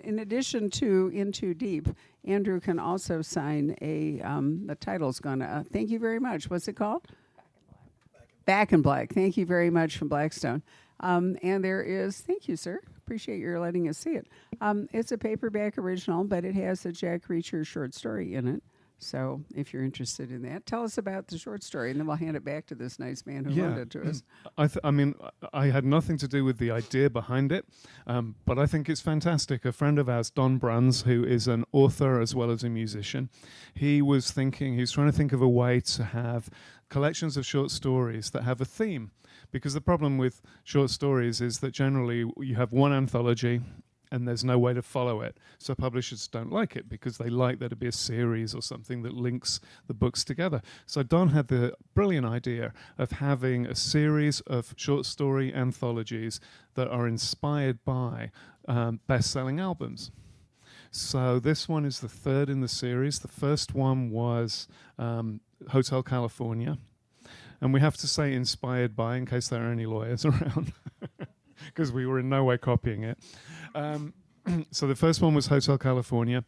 In addition to In Too Deep, Andrew can also sign the title's gonna, thank you very much. What's it called? Back in Black. Thank you very much from Blackstone. And there is, thank you, sir. Appreciate your letting us see it. It's a paperback original, but it has a Jack Reacher short story in it. So if you're interested in that, tell us about the short story, and then we'll hand it back to this nice man who loaned it to us. I mean, I had nothing to do with the idea behind it, but I think it's fantastic. A friend of ours, Don Bruns, who is an author as well as a musician, he was trying to think of a way to have collections of short stories that have a theme. Because the problem with short stories is that generally you have one anthology and there's no way to follow it. So publishers don't like it because they like there to be a series or something that links the books together. So Don had the brilliant idea of having a series of short story anthologies that are inspired by best-selling albums. So this one is the third in the series. The first one was Hotel California. And we have to say inspired by, in case there are any lawyers around, because we were in no way copying it. So the first one was Hotel California,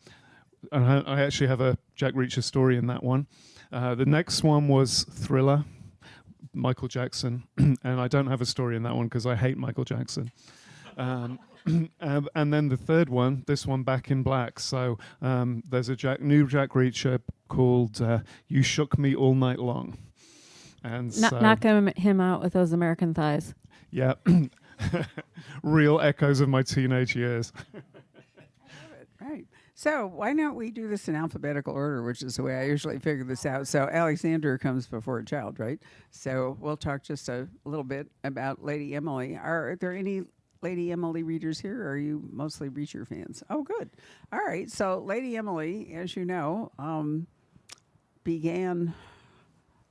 and I actually have a Jack Reacher story in that one. The next one was Thriller, Michael Jackson, and I don't have a story in that one because I hate Michael Jackson. And then the third one, this one, Back in Black. So there's a new Jack Reacher called You Shook Me All Night Long. And knock him out with those American thighs. Yeah. Real echoes of my teenage years. I love it. Right. So why don't we do this in alphabetical order, which is the way I usually figure this out. So Alexander comes before a child, right? So we'll talk just a little bit about Lady Emily. Are there any Lady Emily readers here, or are you mostly Reacher fans? Oh, good. All right. So Lady Emily, as you know, began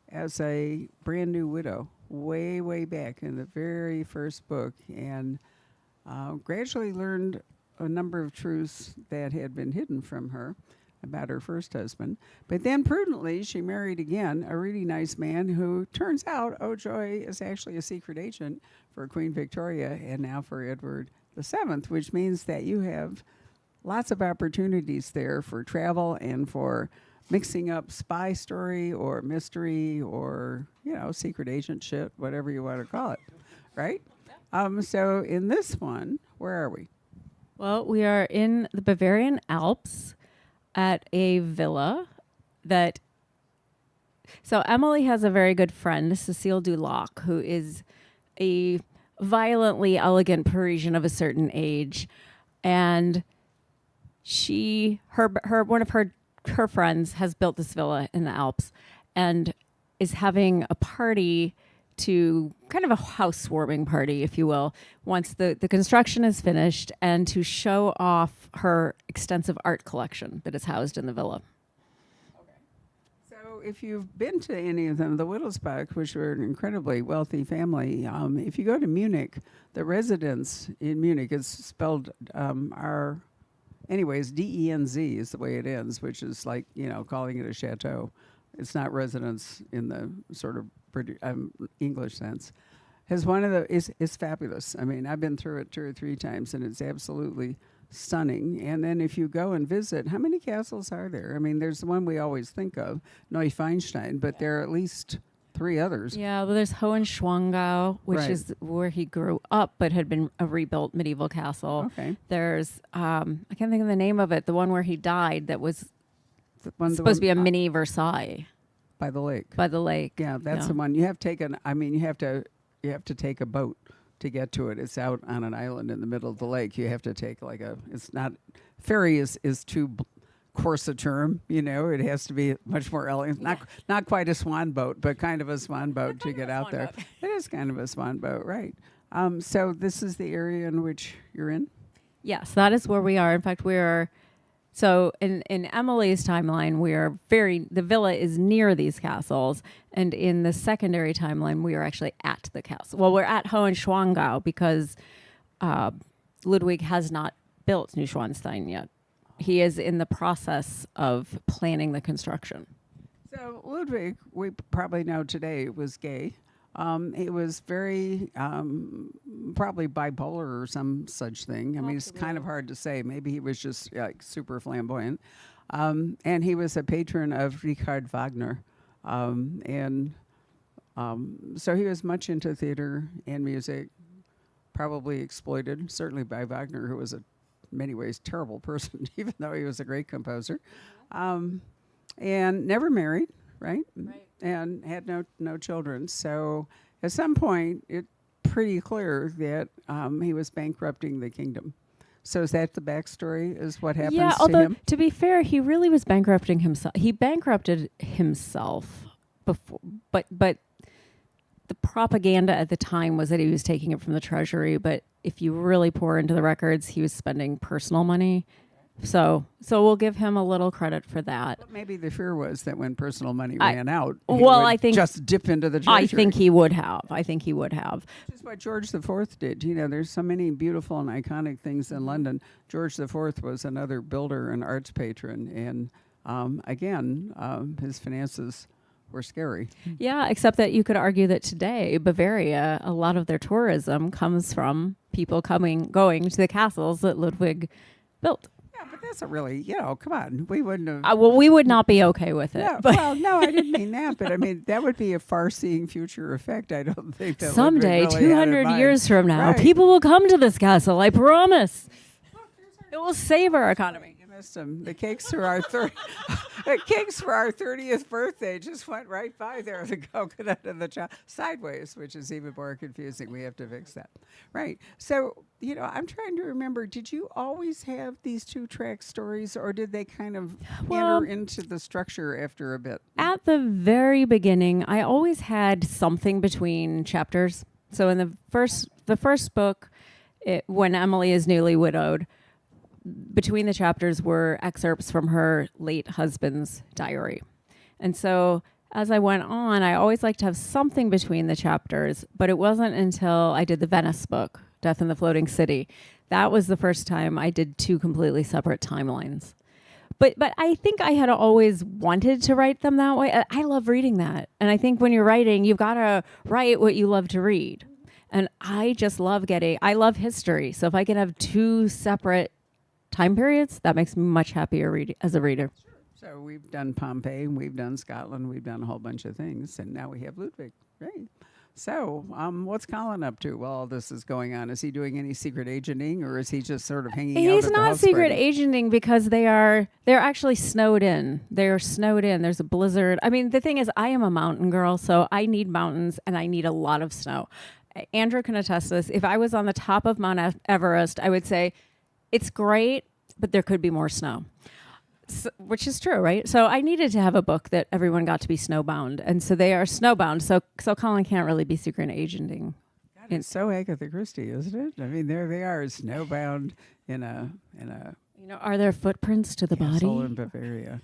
as a brand new widow way, way back in the very first book, and gradually learned a number of truths that had been hidden from her about her first husband. But then prudently, she married again, a really nice man who turns out, oh joy, is actually a secret agent for Queen Victoria and now for Edward VII, which means that you have lots of opportunities there for travel and for mixing up spy story or mystery or, secret agent shit, whatever you want to call it, right? So in this one, where are we? Well, we are in the Bavarian Alps at a villa that... So Emily has a very good friend, Cecile Dulac, who is a violently elegant Parisian of a certain age. And one of her friends has built this villa in the Alps and is having a party, to kind of a housewarming party, if you will, once the construction is finished, and to show off her extensive art collection that is housed in the villa. Okay. So if you've been to any of them, the Wittelsbach, which were an incredibly wealthy family, if you go to Munich, the residence in Munich is spelled anyways, D-E-N-Z is the way it ends, which is like, calling it a chateau. It's not residence in the sort of English sense. Is fabulous. I mean, I've been through it 2 or 3 times, and it's absolutely stunning. And then if you go and visit, how many castles are there? I mean, there's the one we always think of, Neuschwanstein, but there are at least 3 others. Yeah, well, there's Hohenschwangau, which is where he grew up, but had been a rebuilt medieval castle. Okay. There's, I can't think of the name of it, the one where he died that was supposed to be a mini Versailles. By the lake. By the lake. Yeah, that's the one. You have to take a boat to get to it. It's out on an island in the middle of the lake. You have to take ferry is too coarse a term, it has to be much more elegant. Not quite a swan boat, but kind of a swan boat to get out there. It is kind of a swan boat, right? So this is the area in which you're in? Yes, that is where we are. In fact, so in Emily's timeline, the villa is near these castles, and in the secondary timeline, we are actually at the castle. Well, we're at Hohenschwangau because Ludwig has not built Neuschwanstein yet. He is in the process of planning the construction. So Ludwig, we probably know today, was gay. He was very probably bipolar or some such thing. I mean, it's kind of hard to say. Maybe he was just like super flamboyant. And he was a patron of Richard Wagner. And so he was much into theater and music, probably exploited, certainly by Wagner, who was a many ways terrible person, even though he was a great composer. And never married, right? And had no children. So at some point, it's pretty clear that he was bankrupting the kingdom. So is that the backstory? Is what happens Yeah, to although him? to be fair, he really was bankrupting himself. He bankrupted himself before, but the propaganda at the time was that he was taking it from the treasury. But if you really pour into the records, he was spending personal money. So we'll give him a little credit for that. But maybe the fear was that when personal money I- ran out, he well, would I think- just dip into the treasury. I think he would have. Which is what George IV did. You know, there's so many beautiful and iconic things in London. George IV was another builder and arts patron. And again, his finances were scary. Yeah, except that you could argue that today, Bavaria, a lot of their tourism comes from people going to the castles that Ludwig built. Yeah, but that's a really, come on. We wouldn't have. Well, we would not be okay with it. Yeah, but well, no, I didn't mean that. But I mean, that would be a far-seeing future effect. I don't think that someday, Ludwig really had in 200 mind. years from now, Right. people will come to this castle. I promise. It will save our economy. You missed them. The cakes for our the cakes for our 30th birthday just went right by there. The coconut and the sideways, which is even more confusing. We have to fix that. Right. So, I'm trying to remember, did you always have these 2-track stories, or did they kind of Well, enter into the structure after a bit? At the very beginning, I always had something between chapters. So in the first book, when Emily is newly widowed, between the chapters were excerpts from her late husband's diary. And so as I went on, I always liked to have something between the chapters, but it wasn't until I did the Venice book, Death in the Floating City. That was the first time I did 2 completely separate timelines. But I think I had always wanted to write them that way. I love reading that. And I think when you're writing, you've got to write what you love to read. And I just love I love history. So if I can have 2 separate time periods, that makes me much happier as a reader. So we've done Pompeii, we've done Scotland, we've done a whole bunch of things, and now we have Ludwig. Right. So what's Colin up to while all this is going on? Is he doing any secret agenting, or is he just sort of hanging out He's at the not house secret party? agenting because they're actually snowed in. They're snowed in. There's a blizzard. I mean, the thing is, I am a mountain girl, so I need mountains and I need a lot of snow. Andrew can attest to this. If I was on the top of Mount Everest, I would say it's great, but there could be more snow. So, which is true, right? So I needed to have a book that everyone got to be snowbound, and so they are snowbound. So Colin can't really be secret agenting. God, it's so Agatha Christie, isn't it? I mean, there they are, snowbound in a Are there footprints to the castle body? in Bavaria,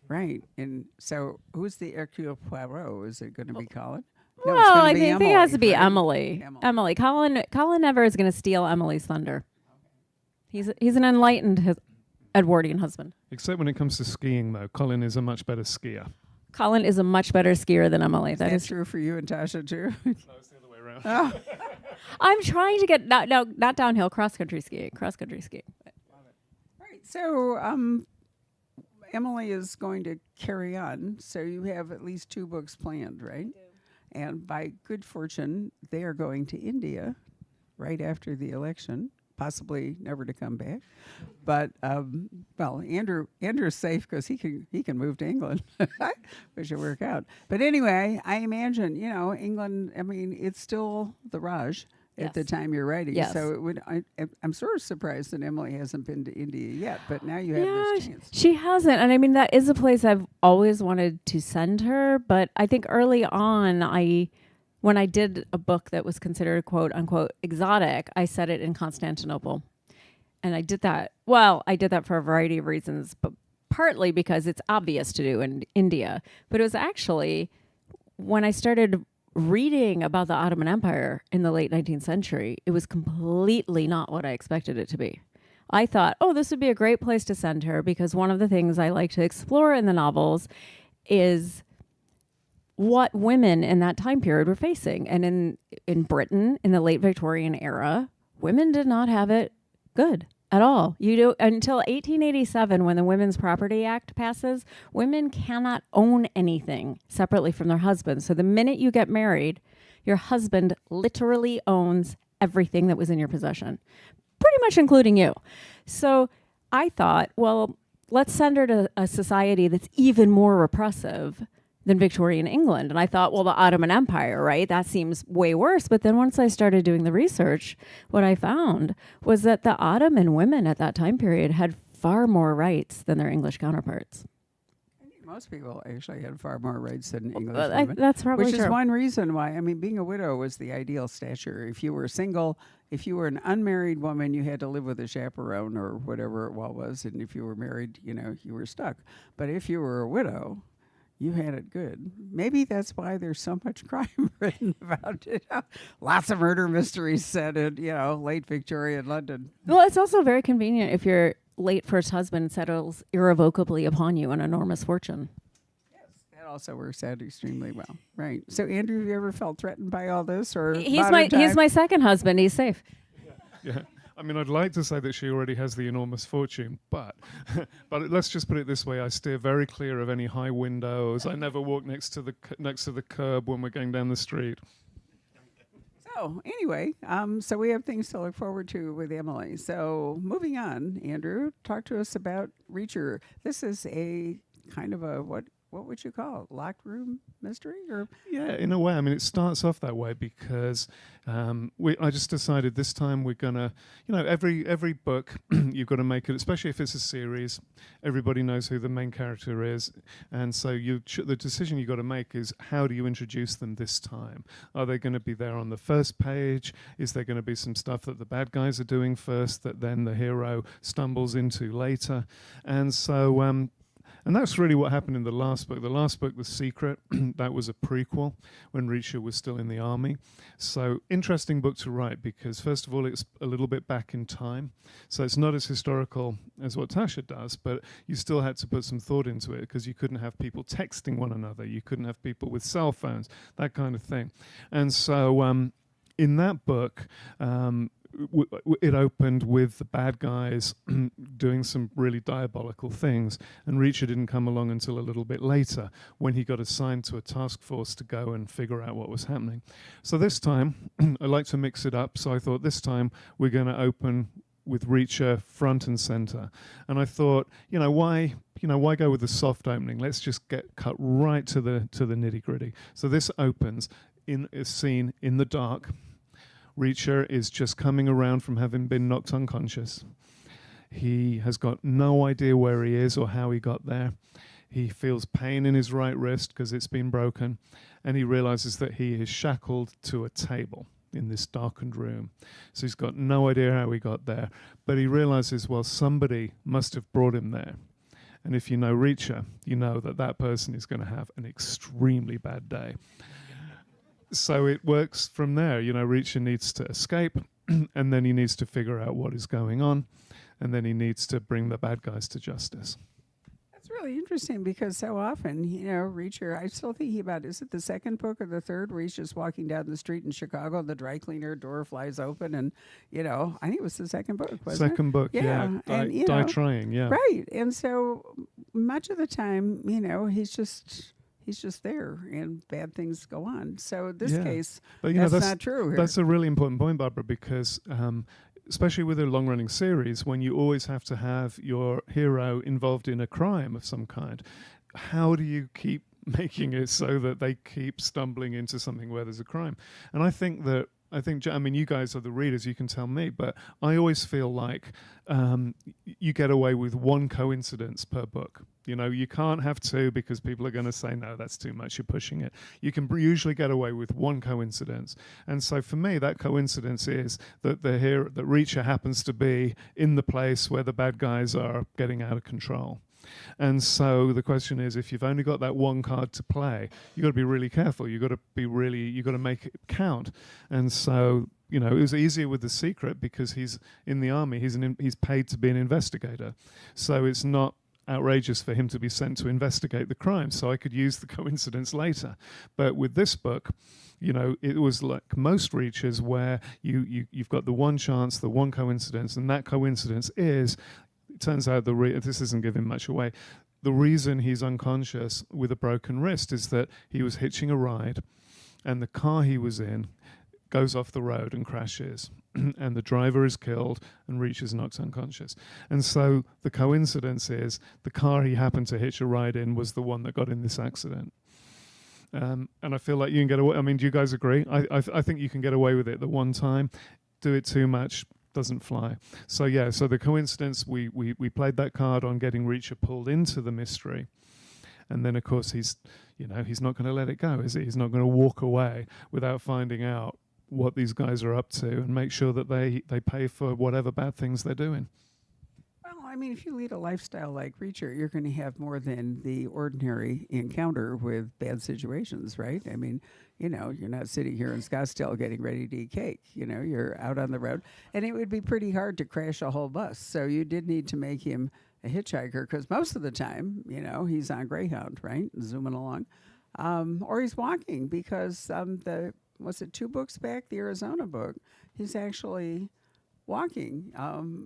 right? And so, who's the Hercule Poirot? Is it going to be Colin? No, it's Well, gonna I be think it has to be right? Emily. Emily. Colin never is going to steal Emily's thunder. He's an enlightened Edwardian husband. Except when it comes to skiing, though, Colin is a much better skier. Colin is a much better skier than Emily. Is that that is true for you and Tasha too? No, it's the other way around. Oh, I'm trying to get not downhill, cross country skiing. right. So Emily is going to carry on. So you have at least 2 books planned, right? And by good fortune, they are going to India right after the election, possibly never to come back. But well, Andrew's safe because he can move to England, which will work out. But anyway, I imagine England. I mean, it's still the Raj at the Yes. time you're writing. Yes. So it would. I'm sort of surprised that Emily hasn't been to India yet. But now you have this chance. She hasn't, and I mean that is a place I've always wanted to send her. But I think early on, when I did a book that was considered quote unquote exotic, I set it in Constantinople, and I did that. Well, I did that for a variety of reasons, but partly because it's obvious to do in India. But it was actually when I started reading about the Ottoman Empire in the late 19th century, it was completely not what I expected it to be. I thought, this would be a great place to send her because one of the things I like to explore in the novels is what women in that time period were facing. And in Britain, in the late Victorian era, women did not have it good at all. You do until 1887, when the Women's Property Act passes, women cannot own anything separately from their husbands. So the minute you get married, your husband literally owns everything that was in your possession, pretty much including you. So I thought, well, let's send her to a society that's even more repressive than Victorian England. And I thought, well, the Ottoman Empire, right? That seems way worse. But then once I started doing the research, what I found was that the Ottoman women at that time period had far more rights than their English counterparts. I think most people actually had far more rights than English Well, women. that's probably Which true. is one reason why, I mean, being a widow was the ideal stature. If you were single, if you were an unmarried woman, you had to live with a chaperone or whatever it was. And if you were married, you were stuck. But if you were a widow, you had it good. Maybe that's why there's so much crime written about it. Lots of murder mysteries set in, late Victorian London. Well, it's also very convenient if your late first husband settles irrevocably upon you an enormous fortune. That also works out extremely well. Right. So, Andrew, have you ever felt threatened by all this? Or He's modern time? my second husband. He's safe. Yeah. I mean, I'd like to say that she already has the enormous fortune, but let's just put it this way: I steer very clear of any high windows. I never walk next to the curb when we're going down the street. So anyway, so we have things to look forward to with Emily. So moving on, Andrew, talk to us about Reacher. This is a kind of a what would you call it? Locked room mystery, or Yeah, in a way. I mean, it starts off that way because I just decided this time we're gonna, every book you've got to make it, especially if it's a series. Everybody knows who the main character is, and so the decision you got to make is how do you introduce them this time? Are they going to be there on the first page? Is there going to be some stuff that the bad guys are doing first that then the hero stumbles into later? And so. And that's really what happened in the last book. The last book, The Secret, that was a prequel when Reacher was still in the army. So interesting book to write because, first of all, it's a little bit back in time. So it's not as historical as what Tasha does, but you still had to put some thought into it because you couldn't have people texting one another. You couldn't have people with cell phones, that kind of thing. And so in that book, it opened with the bad guys doing some really diabolical things, and Reacher didn't come along until a little bit later when he got assigned to a task force to go and figure out what was happening. So this time, I like to mix it up, so I thought this time we're going to open with Reacher front and center. And I thought, why go with the soft opening? Let's just cut right to the nitty-gritty. So this opens in a scene in the dark. Reacher is just coming around from having been knocked unconscious. He has got no idea where he is or how he got there. He feels pain in his right wrist because it's been broken, and he realizes that he is shackled to a table in this darkened room. So he's got no idea how he got there, but he realizes, well, somebody must have brought him there. And if you know Reacher, you know that person is going to have an extremely bad day. So it works from there. Reacher needs to escape, and then he needs to figure out what is going on, and then he needs to bring the bad guys to justice. that's really interesting because so often, Reacher, I'm still thinking about, is it the second book or the third where he's just walking down the street in Chicago, the dry cleaner door flies open, and, I think it was the second book, wasn't it? Second book, yeah. And, Die trying, yeah. Right. And so much of the time, he's just there and bad things go on. So in this case, but, that's not true here. That's a really important point, Barbara, because especially with a long-running series, when you always have to have your hero involved in a crime of some kind, how do you keep making it so that they keep stumbling into something where there's a crime? And I think, you guys are the readers, you can tell me, but I always feel like you get away with one coincidence per book. You can't have two because people are going to say, no, that's too much, you're pushing it. You can usually get away with one coincidence. And so for me, that coincidence is that that Reacher happens to be in the place where the bad guys are getting out of control. And so the question is, if you've only got that one card to play, you've got to be really careful. You've got to make it count. And so, it was easier with The Secret because he's in the army. He's paid to be an investigator. So it's not outrageous for him to be sent to investigate the crime, so I could use the coincidence later. But with this book, you know, it was like most reaches where you've got the one chance, the one coincidence, and that coincidence is, it turns out this isn't giving much away, the reason he's unconscious with a broken wrist is that he was hitching a ride and the car he was in goes off the road and crashes, and the driver is killed and reaches knocked unconscious. And so the coincidence is the car he happened to hitch a ride in was the one that got in this accident. And I feel like you can get away. I mean, do you guys agree? I think you can get away with it the one time. Do it too much, doesn't fly. So yeah, so the coincidence, we played that card on getting Reacher pulled into the mystery. And then, of course, he's not going to let it go, is he? He's not going to walk away without finding out what these guys are up to and make sure that they pay for whatever bad things they're doing. Well, I mean, if you lead a lifestyle like Reacher, you're going to have more than the ordinary encounter with bad situations, right? I mean, you know, you're not sitting here in Scottsdale getting ready to eat cake. You know, you're out on the road. And it would be pretty hard to crash a whole bus. So you did need to make him a hitchhiker, because most of the time, you know, he's on Greyhound, right? Zooming along. Or he's walking, because was it 2 books back, the Arizona book, he's actually walking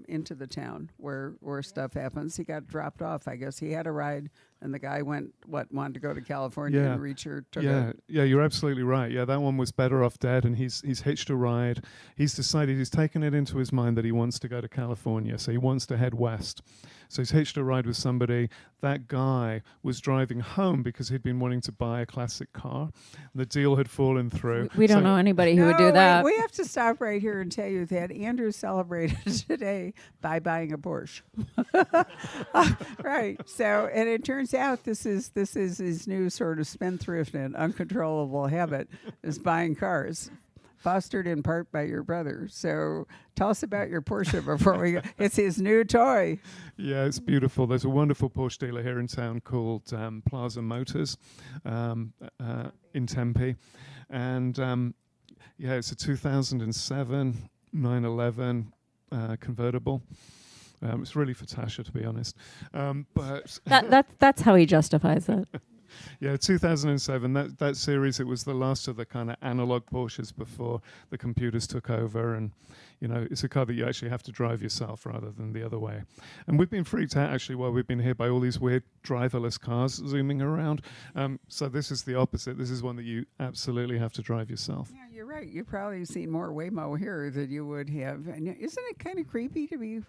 into the town where stuff happens. He got dropped off. I guess he had a ride, and the guy wanted to go to California, and Reacher took it. Yeah, you're absolutely right. Yeah, that one was better off dead, and he's hitched a ride. He's decided, he's taken it into his mind that he wants to go to California, so he wants to head west. So he's hitched a ride with somebody. That guy was driving home because he'd been wanting to buy a classic car. The deal had fallen through. We don't know anybody who would do that. We have to stop right here and tell you that Andrew celebrated today by buying a Porsche. Right. So, and it turns out this is his new sort of spendthrift and uncontrollable habit, is buying cars, fostered in part by your brother. So tell us about your Porsche before we go. It's his new toy. Yeah, it's beautiful. There's a wonderful Porsche dealer here in town called Plaza Motors in Tempe. And yeah, it's a 2007 911 convertible. It's really for Tasha, to be honest. But that's how he justifies it. Yeah, 2007, that series, it was the last of the kind of analog Porsches before the computers took over. And, you know, it's a car that you actually have to drive yourself rather than the other way. And we've been freaked out, actually, while we've been here by all these weird driverless cars zooming around. So this is the opposite. This is one that you absolutely have to drive yourself. Yeah, you're right. You've probably seen more Waymo here than you would have. And isn't it kind of creepy to be...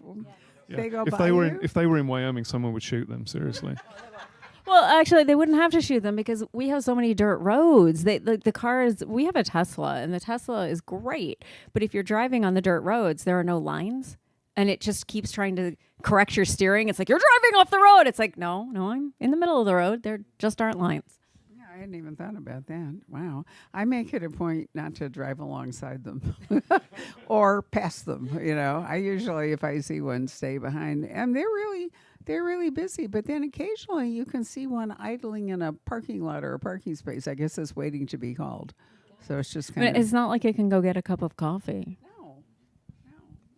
Yeah. They go if by if they were in Wyoming, someone would shoot them, seriously. Well, actually, they wouldn't have to shoot them because we have so many dirt roads. The cars, we have a Tesla, and the Tesla is great. But if you're driving on the dirt roads, there are no lines, and it just keeps trying to correct your steering. It's like, you're driving off the road. It's like, no, I'm in the middle of the road. There just aren't lines. Yeah, I hadn't even thought about that. Wow. I make it a point not to drive alongside them or past them. You know, I usually, if I see one, stay behind. And they're really busy, but then occasionally you can see one idling in a parking lot or a parking space. I guess it's waiting to be called. So it's just kind of... It's not like it can go get a cup of coffee. No.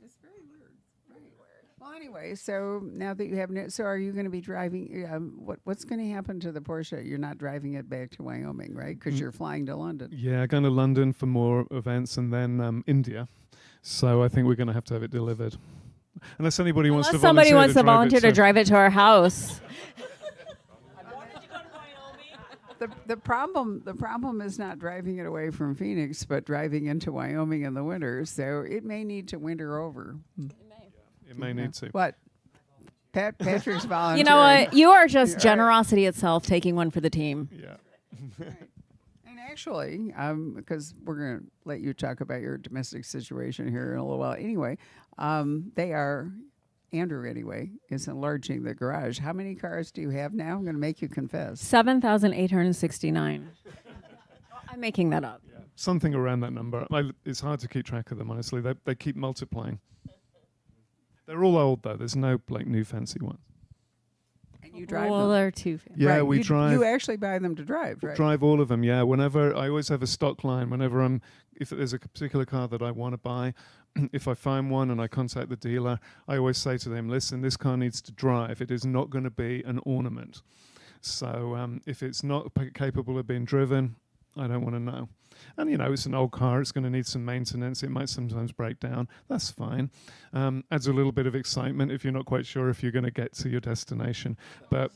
It's very weird. Well, anyway, so now that you have... So are you going to be driving... what's going to happen to the Porsche? You're not driving it back to Wyoming, right? Because you're flying to London. Yeah, going to London for more events, and then India. So I think we're going to have it delivered. Unless anybody wants to volunteer somebody wants to volunteer to drive it to our house. The problem is not driving it away from Phoenix, but driving into Wyoming in the winter. So it may need to winter over. It may need to. What? Patrick's volunteering. You know what? You are just generosity itself, taking one for the team. Yeah. Right. And actually, because we're going to let you talk about your domestic situation here in a little while. Anyway, Andrew anyway, is enlarging the garage. How many cars do you have now? I'm going to make you confess. 7,869. I'm making that up. Yeah. Something around that number. It's hard to keep track of them, honestly. They keep multiplying. They're all old, though. There's no new fancy ones. And You drive well, them. they're too fancy. Yeah, Right, we drive. You actually buy them to drive, right? Drive all of them, yeah. Whenever I always have a stock line. If there's a particular car that I want to buy, if I find one and I contact the dealer, I always say to them, "Listen, this car needs to drive. It is not going to be an ornament. So if it's not capable of being driven, I don't want to know." And it's an old car. It's going to need some maintenance. It might sometimes break down. That's fine. Adds a little bit of excitement if you're not quite sure if you're going to get to your destination, but.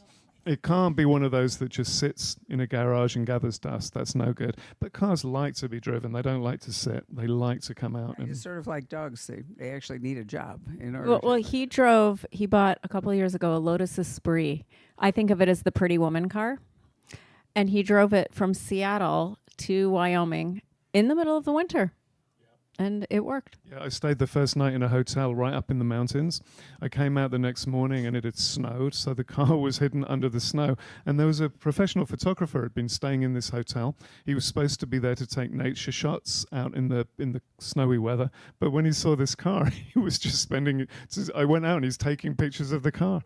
It can't be one of those that just sits in a garage and gathers dust. That's no good. But cars like to be driven. They don't like to sit. They like to come out. It's sort of like dogs. They actually need a job in order Well, to... he bought a couple of years ago a Lotus Esprit. I think of it as the pretty woman car. And he drove it from Seattle to Wyoming in the middle of the winter. And it worked. Yeah, I stayed the first night in a hotel right up in the mountains. I came out the next morning and it had snowed, so the car was hidden under the snow. And there was a professional photographer who had been staying in this hotel. He was supposed to be there to take nature shots out in the snowy weather. But when he saw this car, he was just spending. I went out and he's taking pictures of the car.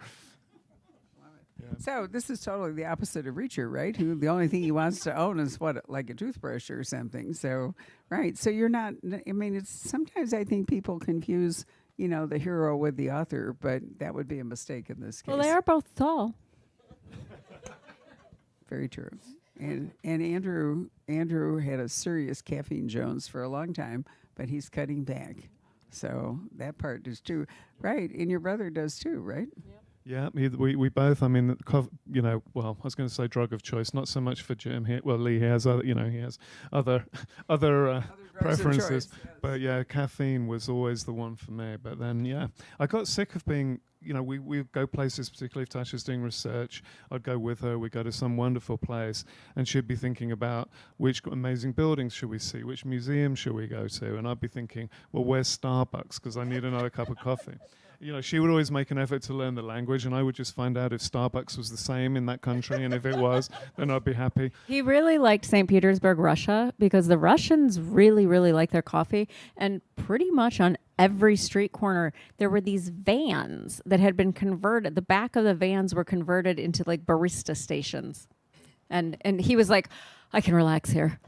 So this is totally the opposite of Reacher, right? Who the only thing he wants to own is like a toothbrush or something. So, right. So you're not, I mean, it's sometimes I think people confuse, the hero with the author, but that would be a mistake in this case. Well, they are both tall. Very true. And Andrew had a serious caffeine Jones for a long time, but he's cutting back. So that part is true. Right. And your brother does too, right? Yeah, we both. I mean, well, I was going to say drug of choice, not so much for Jim. Lee has other, he has other preferences. But yeah, caffeine was always the one for me. But then, yeah, I got sick of being, we go places, particularly if Tasha's doing research. I'd go with her. We'd go to some wonderful place, and she'd be thinking about which amazing buildings should we see, which museum should we go to, and I'd be thinking, well, where's Starbucks? Because I need another cup of coffee. She would always make an effort to learn the language, and I would just find out if Starbucks was the same in that country, and if it was, then I'd be happy. He really liked St. Petersburg, Russia, because the Russians really, really like their coffee. And pretty much on every street corner, there were these vans that had been converted. The back of the vans were converted into like barista stations. And he was like, I can relax here.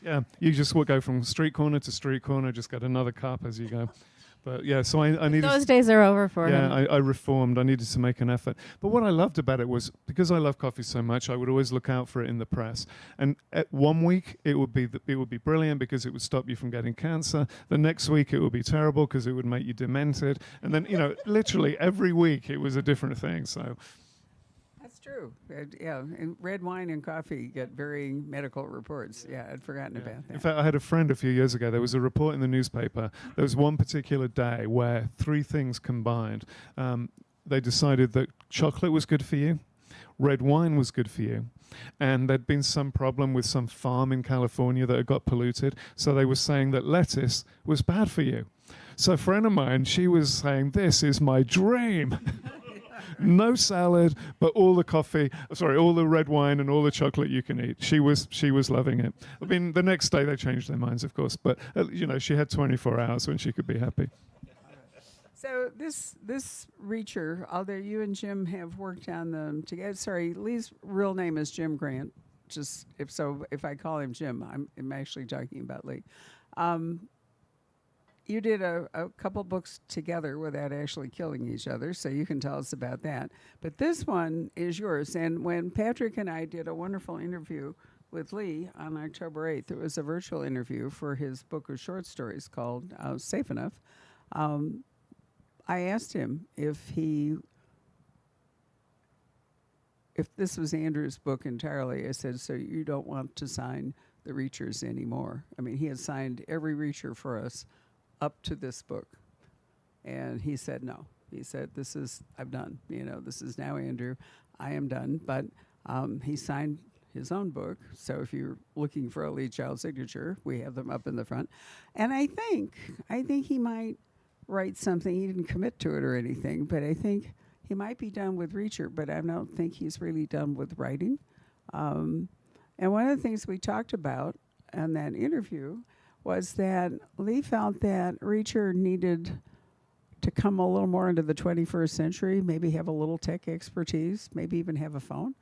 Yeah, you just would go from street corner to street corner, just get another cup as you go. But yeah, so I needed... Those days are over for him. Yeah, I reformed. I needed to make an effort. But what I loved about it was, because I love coffee so much, I would always look out for it in the press. And at 1 week, it would be brilliant because it would stop you from getting cancer. The next week, it would be terrible because it would make you demented. And then, literally every week, it was a different thing. So... That's true. Yeah, and red wine and coffee get varying medical reports. Yeah, I'd forgotten about that. In fact, I had a friend a few years ago. There was a report in the newspaper. There was one particular day where 3 things combined. They decided that chocolate was good for you, red wine was good for you, and there'd been some problem with some farm in California that had got polluted. So they were saying that lettuce was bad for you. So a friend of mine, she was saying, this is my dream. No salad, but all the red wine and all the chocolate you can eat. She was loving it. I mean, the next day they changed their minds, of course, but she had 24 hours when she could be happy. So this Reacher, although you and Jim have worked on them together. Sorry, Lee's real name is Jim Grant. Just if I call him Jim, I'm actually talking about Lee. You did a couple books together without actually killing each other, so you can tell us about that. But this one is yours. And when Patrick and I did a wonderful interview with Lee on October 8th, it was a virtual interview for his book of short stories called Safe Enough. I asked him if this was Andrew's book entirely. I said, so you don't want to sign the Reachers anymore? I mean, he had signed every Reacher for us up to this book. And he said no. He said, I'm done. This is now Andrew. I am done. But he signed his own book. So if you're looking for a Lee Child signature, we have them up in the front. And I think he might write something. He didn't commit to it or anything, but I think he might be done with Reacher, but I don't think he's really done with writing. And one of the things we talked about in that interview was that Lee felt that Reacher needed to come a little more into the 21st century, maybe have a little tech expertise, maybe even have a phone,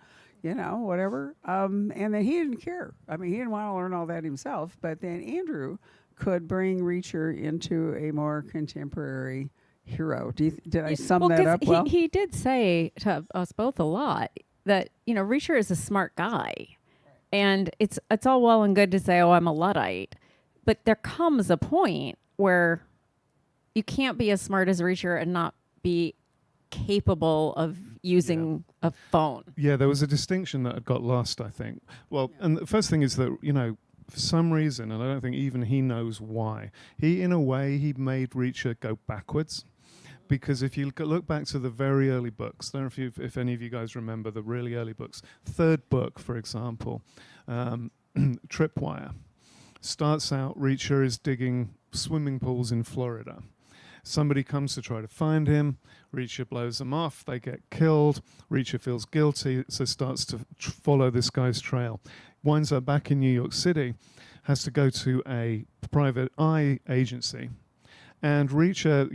whatever. And then he didn't care. I mean, he didn't want to learn all that himself. But then Andrew could bring Reacher into a more contemporary hero. Did I sum that up well? He did say to us both a lot that, Reacher is a smart guy. And it's all well and good to say, oh, I'm a Luddite. But there comes a point where you can't be as smart as Reacher and not be capable of using a phone. Yeah, there was a distinction that had got lost, I think. Well, and the first thing is that, for some reason, and I don't think even he knows why, in a way, he made Reacher go backwards. Because if you look back to the very early books, I don't know if any of you guys remember the really early books. Third book, for example, Tripwire, starts out, Reacher is digging swimming pools in Florida. Somebody comes to try to find him. Reacher blows them off. They get killed. Reacher feels guilty, so starts to follow this guy's trail. Winds up back in New York City, has to go to a private eye agency. And Reacher,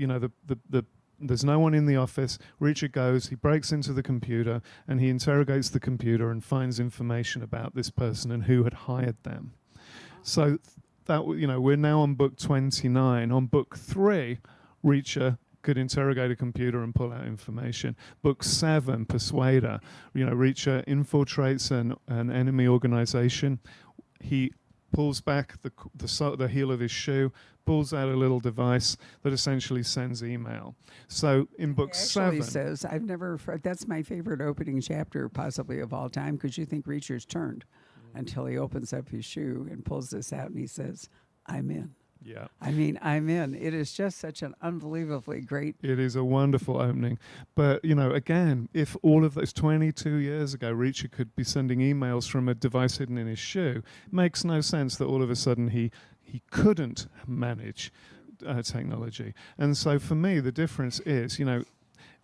there's no one in the office. Reacher goes, he breaks into the computer, and he interrogates the computer and finds information about this person and who had hired them. So that, we're now on book 29. On book 3, Reacher could interrogate a computer and pull out information. Book 7, Persuader, Reacher infiltrates an enemy organization. He pulls back the heel of his shoe, pulls out a little device that essentially sends email. So in book 7, says, that's my favorite opening chapter possibly of all time, because you think Reacher's turned until he opens up his shoe and pulls this out and he says, I'm in. Yeah. I mean, I'm in. It is just such an unbelievably great. It is a wonderful opening. But, again, if all of those 22 years ago, Reacher could be sending emails from a device hidden in his shoe, it makes no sense that all of a sudden he couldn't manage technology. And so for me, the difference is,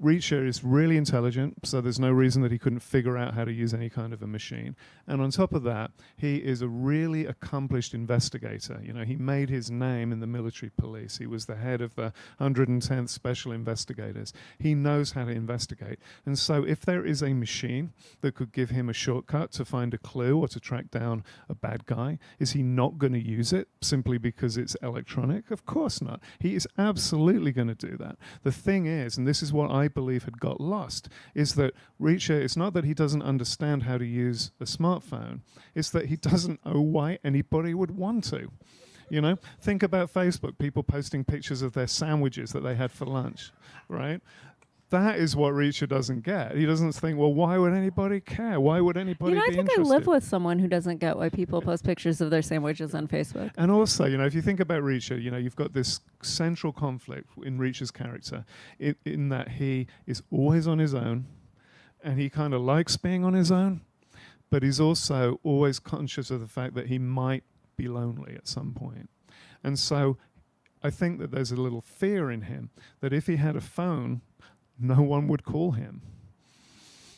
Reacher is really intelligent, so there's no reason that he couldn't figure out how to use any kind of a machine. And on top of that, he is a really accomplished investigator. He made his name in the military police. He was the head of the 110th Special Investigators. He knows how to investigate. And so if there is a machine that could give him a shortcut to find a clue or to track down a bad guy, is he not going to use it simply because it's electronic? Of course not. He is absolutely going to do that. The thing is, and this is what I believe had got lost, is that Reacher, it's not that he doesn't understand how to use a smartphone, it's that he doesn't know why anybody would want to. Think about Facebook, people posting pictures of their sandwiches that they had for lunch, right? That is what Reacher doesn't get. He doesn't think, well, why would anybody care? Why would anybody be interested? I think I live with someone who doesn't get why people post pictures of their sandwiches on Facebook. And also, if you think about Reacher, you've got this central conflict in Reacher's character in that he is always on his own, and he kind of likes being on his own, but he's also always conscious of the fact that he might be lonely at some point. And so I think that there's a little fear in him that if he had a phone, no one would call him.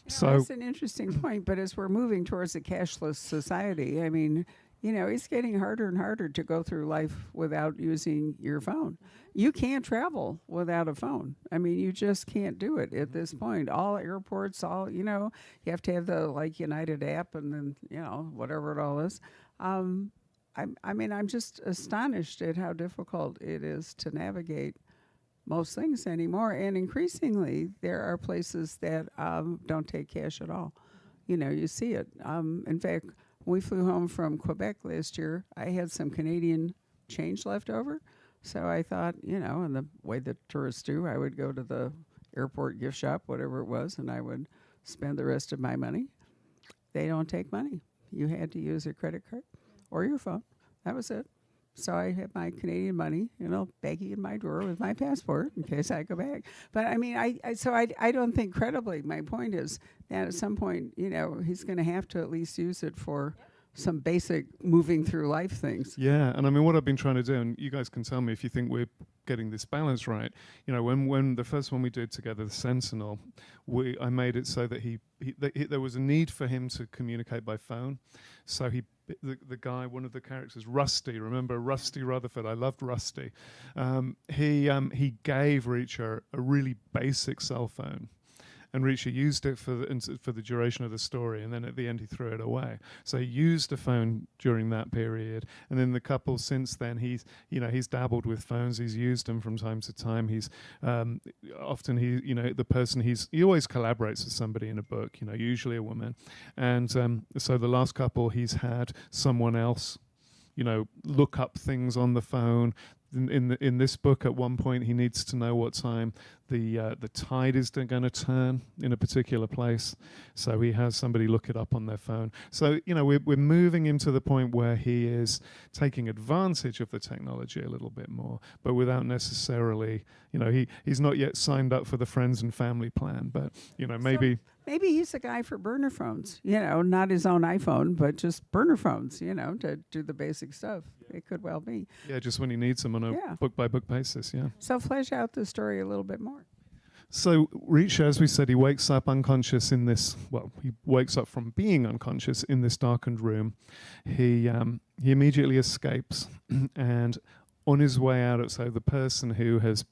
So that's an interesting point. But as we're moving towards a cashless society, I mean, it's getting harder and harder to go through life without using your phone. You can't travel without a phone. I mean, you just can't do it at this point. All airports, you have to have the United app and then, whatever it all is. I'm just astonished at how difficult it is to navigate most things anymore. And increasingly, there are places that don't take cash at all. You see it. In fact, when we flew home from Quebec last year, I had some Canadian change left over. So I thought, and the way that tourists do, I would go to the airport gift shop, whatever it was, and I would spend the rest of my money. They don't take money. You had to use a credit card or your phone. That was it. So I have my Canadian money, baggie in my drawer with my passport in case I go back. But I mean, I don't think credibly. My point is that at some point, he's going to have to at least use it for some basic moving through life things. Yeah, and I mean, what I've been trying to do, and you guys can tell me if you think we're getting this balance right. You know, when the first one we did together, the Sentinel, I made it so that there was a need for him to communicate by phone. So the guy, one of the characters, Rusty. Remember Rusty Rutherford? I loved Rusty. He gave Reacher a really basic cell phone. And Reacher used it for the duration of the story, and then at the end he threw it away. So he used a phone during that period, and then the couple since then he's dabbled with phones. He's used them from time to time. He's often the person he always collaborates with somebody in a book. You know, usually a woman, and so the last couple he's had someone else, look up things on the phone. In this book, at one point, he needs to know what time the tide is going to turn in a particular place. So he has somebody look it up on their phone. So we're moving him to the point where he is taking advantage of the technology a little bit more, but without necessarily, he's not yet signed up for the friends and family plan. But maybe. Maybe he's a guy for burner phones, not his own iPhone, but just burner phones, to do the basic stuff. It could well be. Yeah, just when he needs them on a book-by-book basis, yeah. So flesh out the story a little bit more. So Reacher, as we said, he wakes up unconscious in this, he wakes up from being unconscious in this darkened room. He immediately escapes, and on his way out, so the person who has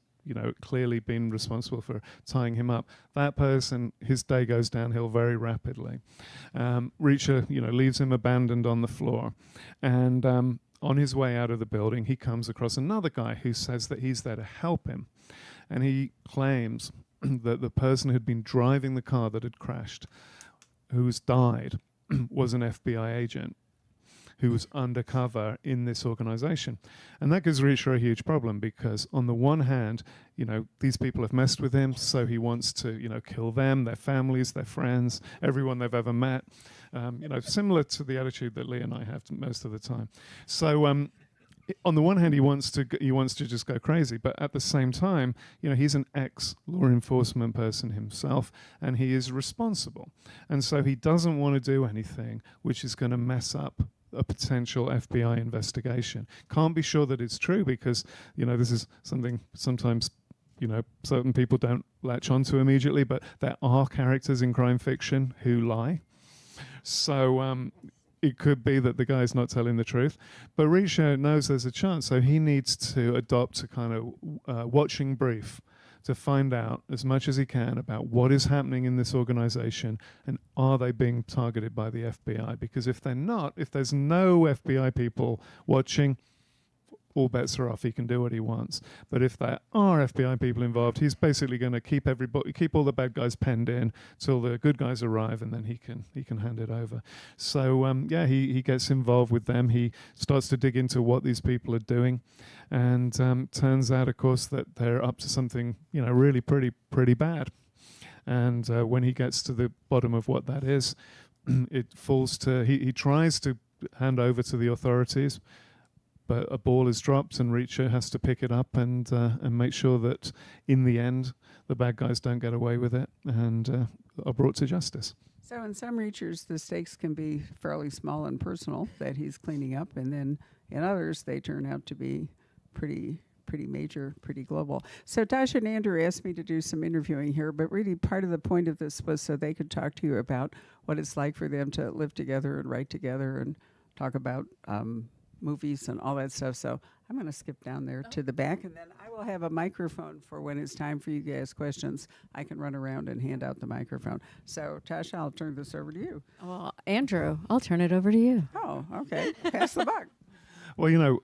clearly been responsible for tying him up, that person, his day goes downhill very rapidly. Reacher, leaves him abandoned on the floor. And on his way out of the building, he comes across another guy who says that he's there to help him. And he claims that the person who'd been driving the car that had crashed, who's died, was an FBI agent who was undercover in this organization. And that gives Reacher a huge problem because on the one hand, these people have messed with him, so he wants to, kill them, their families, their friends, everyone they've ever met. Similar to the attitude that Lee and I have most of the time. So on the one hand, he wants to just go crazy, but at the same time, he's an ex-law enforcement person himself, and he is responsible. And so he doesn't want to do anything which is going to mess up a potential FBI investigation. Can't be sure that it's true because, this is something sometimes, certain people don't latch onto immediately, but there are characters in crime fiction who lie. So it could be that the guy's not telling the truth. But Reacher knows there's a chance, so he needs to adopt a kind of watching brief to find out as much as he can about what is happening in this organization and are they being targeted by the FBI? Because if they're not, if there's no FBI people watching, all bets are off. He can do what he wants. But if there are FBI people involved, he's basically going to keep all the bad guys penned in till the good guys arrive, and then he can hand it over. So he gets involved with them. He starts to dig into what these people are doing, and turns out, of course, that they're up to something really pretty bad. And when he gets to the bottom of what that is, it falls to he tries to hand over to the authorities. But a ball is dropped, and Reacher has to pick it up and make sure that, in the end, the bad guys don't get away with it and are brought to justice. So in some Reachers, the stakes can be fairly small and personal that he's cleaning up, and then in others, they turn out to be pretty major, pretty global. So Tasha and Andrew asked me to do some interviewing here, but really part of the point of this was so they could talk to you about what it's like for them to live together and write together and talk about movies and all that stuff. So I'm going to skip down there to the back, and then I will have a microphone for when it's time for you to ask questions. I can run around and hand out the microphone. So Tasha, I'll turn this over to you. Well, Andrew, I'll turn it over to you. Oh, okay. Pass the buck. Well,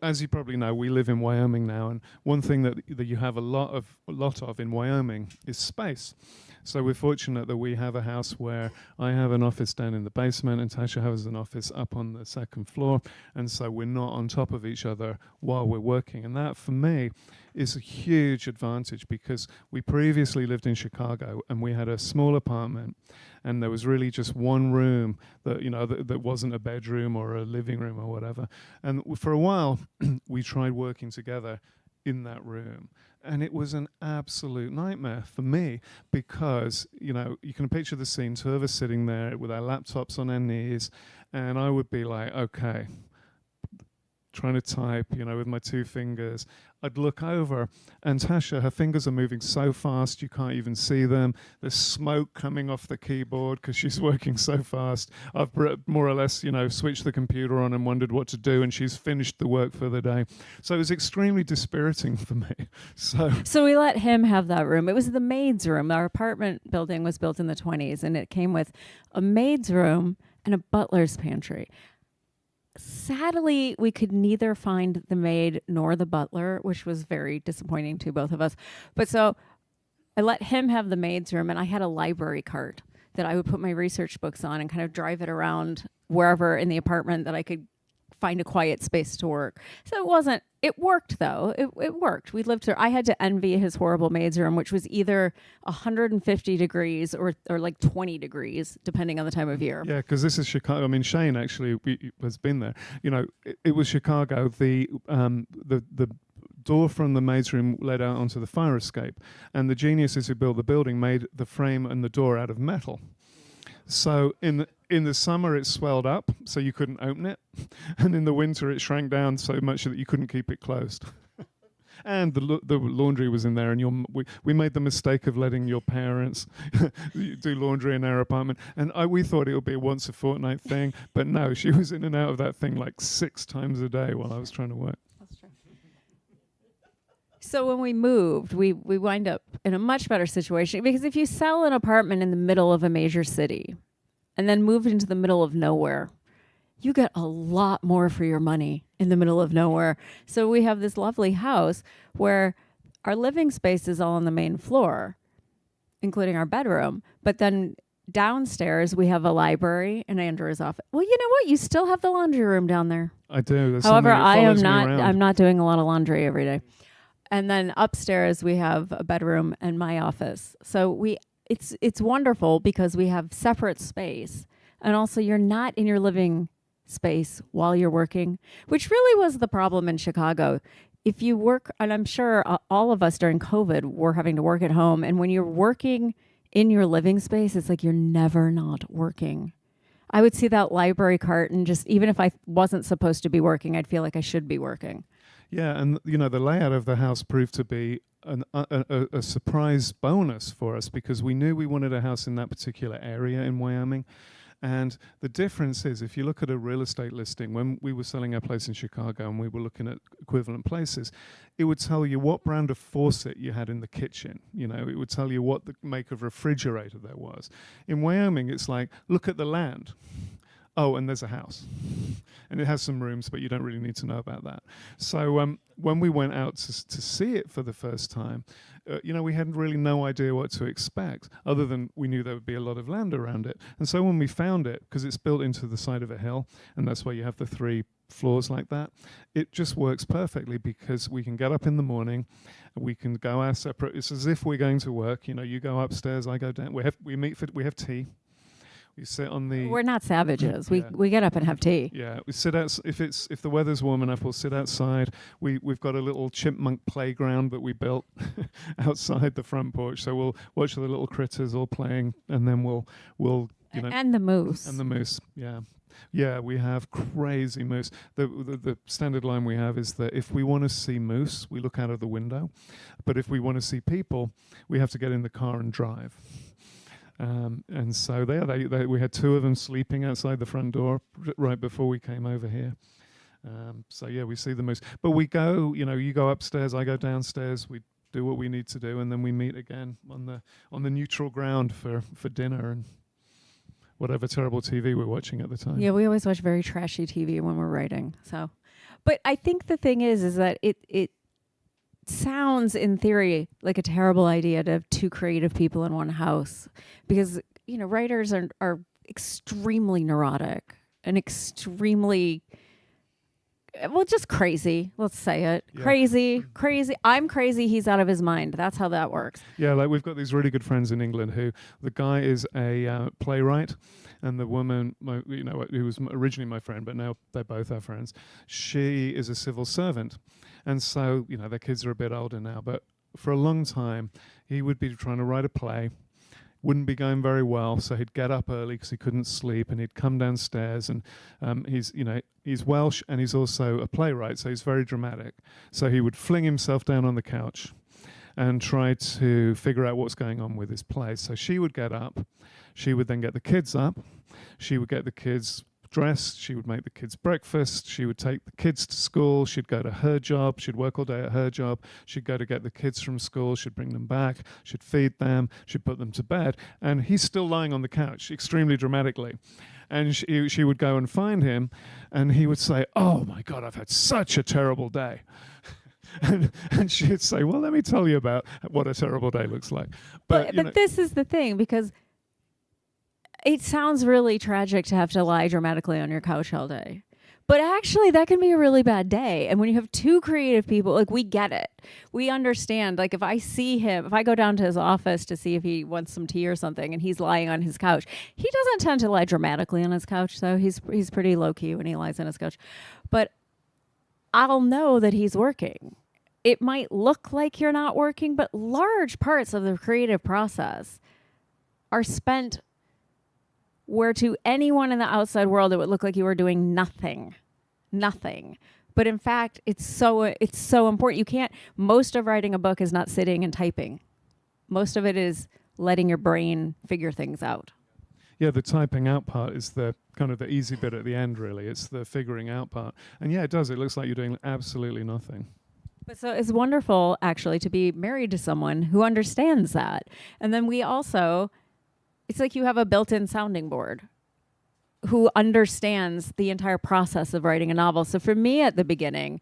as you probably know, we live in Wyoming now, and one thing that you have a lot of in Wyoming is space. So we're fortunate that we have a house where I have an office down in the basement and Tasha has an office up on the second floor, and so we're not on top of each other while we're working. And that, for me, is a huge advantage because we previously lived in Chicago and we had a small apartment, and there was really just one room that that wasn't a bedroom or a living room or whatever. And for a while, we tried working together in that room. And it was an absolute nightmare for me because, you can picture the scene, two of us sitting there with our laptops on our knees, And I would be like, okay, trying to type, with my two fingers. I'd look over, and Tasha, her fingers are moving so fast you can't even see them. There's smoke coming off the keyboard because she's working so fast. I've more or less, switched the computer on and wondered what to do, and she's finished the work for the day. So it was extremely dispiriting for me. So we let him have that room. It was the maid's room. Our apartment building was built in the 1920s, and it came with a maid's room and a butler's pantry. Sadly, we could neither find the maid nor the butler, which was very disappointing to both of us. But so I let him have the maid's room, and I had a library cart that I would put my research books on and kind of drive it around wherever in the apartment that I could find a quiet space to work. So it worked though. It worked. We lived through, I had to envy his horrible maid's room, which was either 150 degrees or like 20 degrees, depending on the time of year. Yeah, because this is Chicago. I mean, Shane actually has been there. It was Chicago. The door from the maid's room led out onto the fire escape, and the geniuses who built the building made the frame and the door out of metal. So in the summer it swelled up, so you couldn't open it, and in the winter it shrank down so much that you couldn't keep it closed. And the laundry was in there, and we made the mistake of letting your parents do laundry in our apartment, and we thought it would be a once a fortnight thing, but no, she was in and out of that thing like 6 times a day while I was trying to work. That's true. So when we moved, we wind up in a much better situation, because if you sell an apartment in the middle of a major city and then move into the middle of nowhere, you get a lot more for your money in the middle of nowhere. So we have this lovely house where our living space is all on the main floor, including our bedroom. But then downstairs, we have a library and Andrew's office. Well, you know what? You still have the laundry room down there. I do. There's However, something that follows me around. I'm not doing a lot of laundry every day. And then upstairs, we have a bedroom and my office. So it's wonderful because we have separate space. And also, you're not in your living space while you're working, which really was the problem in Chicago. If you work, and I'm sure all of us during COVID were having to work at home, and when you're working in your living space, it's like you're never not working. I would see that library cart, and just even if I wasn't supposed to be working, I'd feel like I should be working. Yeah, and the layout of the house proved to be a surprise bonus for us, because we knew we wanted a house in that particular area in Wyoming. And the difference is, if you look at a real estate listing, when we were selling our place in Chicago and we were looking at equivalent places, it would tell you what brand of faucet you had in the kitchen. It would tell you what the make of refrigerator there was. In Wyoming, it's like, look at the land. Oh, and there's a house. And it has some rooms, but you don't really need to know about that. So when we went out to see it for the first time, we had really no idea what to expect, other than we knew there would be a lot of land around it. And so when we found it, because it's built into the side of a hill, and that's why you have the 3 floors like that, it just works perfectly, because we can get up in the morning, we can go our separate, it's as if we're going to work. You go upstairs, I go down, we have tea. We sit on the. We're not savages. Yeah. We get up and have tea. Yeah, we sit out. If the weather's warm enough, we'll sit outside. We've got a little chipmunk playground that we built outside the front porch. So we'll watch the little critters all playing, and then we'll and the moose. And the moose. Yeah, we have crazy moose. The standard line we have is that if we want to see moose, we look out of the window, but if we want to see people, we have to get in the car and drive. And so we had 2 of them sleeping outside the front door right before we came over here. So yeah, we see the moose. But we go, you go upstairs, I go downstairs, we do what we need to do, and then we meet again on the neutral ground for dinner and whatever terrible TV we're watching at the time. Yeah, we always watch very trashy TV when we're writing. So, but I think the thing is that it sounds in theory like a terrible idea to have 2 creative people in one house, because writers are extremely neurotic and extremely just crazy. Let's say it. Yeah. Crazy. I'm crazy. He's out of his mind. That's how that works. Yeah, like we've got these really good friends in England who the guy is a playwright, and the woman, who was originally my friend, but now they're both our friends, she is a civil servant. And so, their kids are a bit older now, but for a long time, he would be trying to write a play. wouldn't be going very well, so he'd get up early because he couldn't sleep, and he'd come downstairs, and he's Welsh, and he's also a playwright, so he's very dramatic. So he would fling himself down on the couch and try to figure out what's going on with his play. So she would get up, she would then get the kids up, she would get the kids dressed, she would make the kids breakfast, she would take the kids to school, she'd go to her job, she'd work all day at her job, she'd go to get the kids from school, she'd bring them back, she'd feed them, she'd put them to bed, and he's still lying on the couch, extremely dramatically. And she would go and find him, and he would say, "Oh my God, I've had such a terrible day." And she'd say, "Well, let me tell you about what a terrible day looks like." But this is the thing, because it sounds really tragic to have to lie dramatically on your couch all day. But actually, that can be a really bad day. And when you have two creative people, like, we get it. We understand. Like, if I see him, if I go down to his office to see if he wants some tea or something, and he's lying on his couch, he doesn't tend to lie dramatically on his couch, so he's pretty low-key when he lies on his couch. But I'll know that he's working. It might look like you're not working, but large parts of the creative process are spent where to anyone in the outside world it would look like you were doing nothing. But in fact, it's so important. You can't, most of writing a book is not sitting and typing. Most of it is letting your brain figure things out. Yeah, the typing out part is the kind of the easy bit at the end, really. It's the figuring out part. And yeah, it does. It looks like you're doing absolutely nothing. But so it's wonderful, actually, to be married to someone who understands that. And then we also, it's like you have a built-in sounding board who understands the entire process of writing a novel. So for me at the beginning,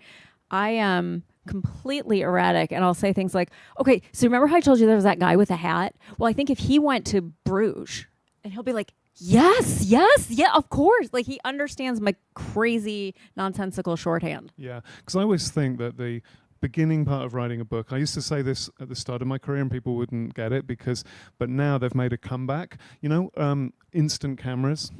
I am completely erratic, and I'll say things like, "Okay, so remember how I told you there was that guy with a hat? Well, I think if he went to Bruges," and he'll be like, yes, yeah, of course. Like, he understands my crazy, nonsensical shorthand. Yeah, because I always think that the beginning part of writing a book, I used to say this at the start of my career and people wouldn't get it but now they've made a comeback. Instant cameras.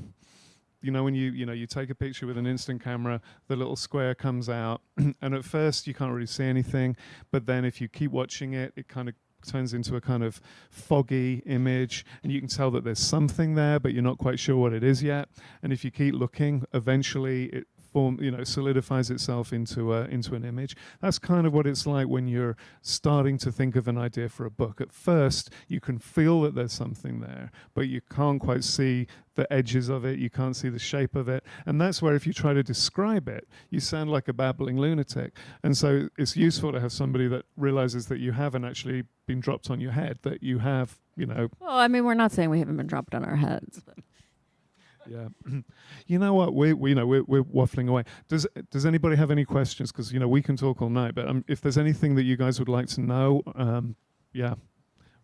When you take a picture with an instant camera, the little square comes out, and at first you can't really see anything, but then if you keep watching it, it kind of turns into a kind of foggy image, and you can tell that there's something there, but you're not quite sure what it is yet. And if you keep looking, eventually it solidifies itself into an image. That's kind of what it's like when you're starting to think of an idea for a book. At first, you can feel that there's something there, but you can't quite see the edges of it, you can't see the shape of it, and that's where if you try to describe it, you sound like a babbling lunatic. And so it's useful to have somebody that realizes that you haven't actually been dropped on your head, that you have, Well, I mean, we're not saying we haven't been dropped on our heads. But. Yeah. You know what? We're waffling away. Does anybody have any questions? Because, we can talk all night, but if there's anything that you guys would like to know, yeah.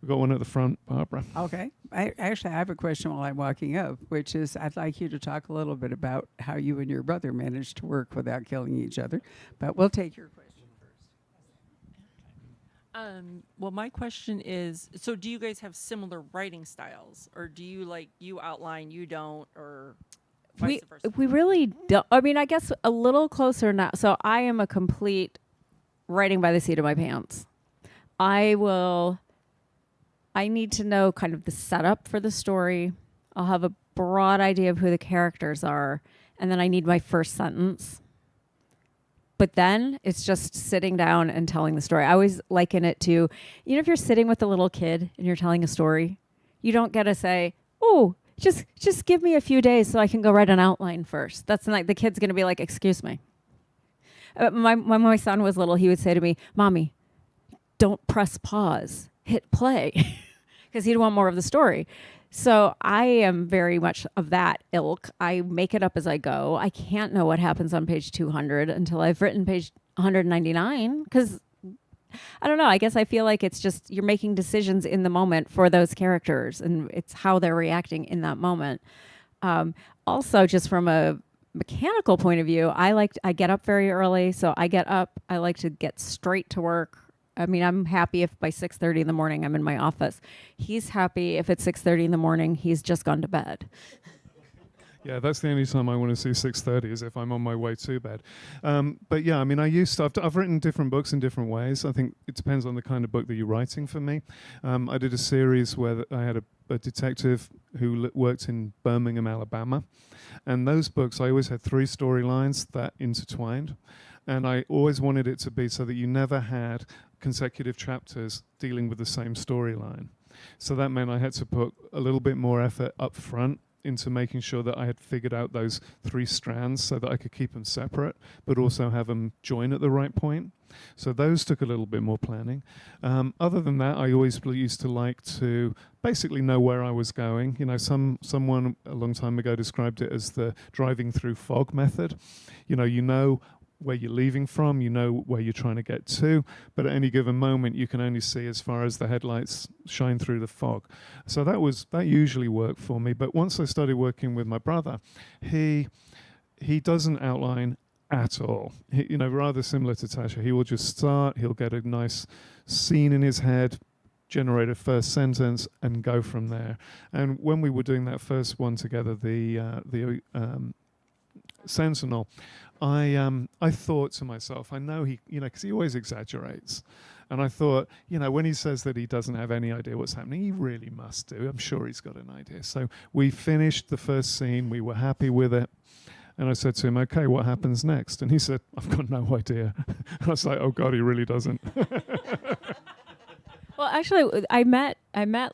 We've got one at the front, Barbara. Okay. I have a question while I'm walking up, which is I'd like you to talk a little bit about how you and your brother managed to work without killing each other. But we'll take your question first. Well, my question is, so do you guys have similar writing styles, or do you outline, you don't, or vice versa? We really don't. I mean, I guess a little closer now. So I am a complete writing by the seat of my pants. I need to know kind of the setup for the story. I'll have a broad idea of who the characters are, and then I need my first sentence. But then it's just sitting down and telling the story. I always liken it to, if you're sitting with a little kid and you're telling a story, you don't get to say, "Oh, just give me a few days so I can go write an outline first." That's like the kid's going to be like, "Excuse me." When my son was little, he would say to me, "Mommy, don't press pause. Hit play," because he'd want more of the story. So I am very much of that ilk. I make it up as I go. I can't know what happens on page 200 until I've written page 199, because I don't know. I guess I feel like it's just you're making decisions in the moment for those characters, and it's how they're reacting in that moment. Also, just from a mechanical point of view, I get up very early, so I get up. I like to get straight to work. I mean, I'm happy if by 6:30 in the morning I'm in my office. He's happy if it's 6:30 in the morning he's just gone to bed. Yeah, that's the only time I want to see 6:30 is if I'm on my way to bed. But yeah, I mean, I've written different books in different ways. I think it depends on the kind of book that you're writing for me. I did a series where I had a detective who worked in Birmingham, Alabama. And those books, I always had 3 storylines that intertwined. And I always wanted it to be so that you never had consecutive chapters dealing with the same storyline. So that meant I had to put a little bit more effort up front into making sure that I had figured out those 3 strands so that I could keep them separate, but also have them join at the right point. So those took a little bit more planning. Other than that, I always used to like to basically know where I was going. You know, someone a long time ago described it as the driving through fog method. You know where you're leaving from, you know where you're trying to get to, but at any given moment you can only see as far as the headlights shine through the fog. So that usually worked for me. But once I started working with my brother, he doesn't outline at all. Rather similar to Tasha, he will just start, he'll get a nice scene in his head, generate a first sentence, and go from there. And when we were doing that first one together, the Sentinel, I thought to myself, I know because he always exaggerates. And I thought, when he says that he doesn't have any idea what's happening, he really must do. I'm sure he's got an idea. So we finished the first scene. We were happy with it. And I said to him, okay, what happens next? And he said, I've got no idea. I was like, oh, God, he really doesn't. Well, actually, I met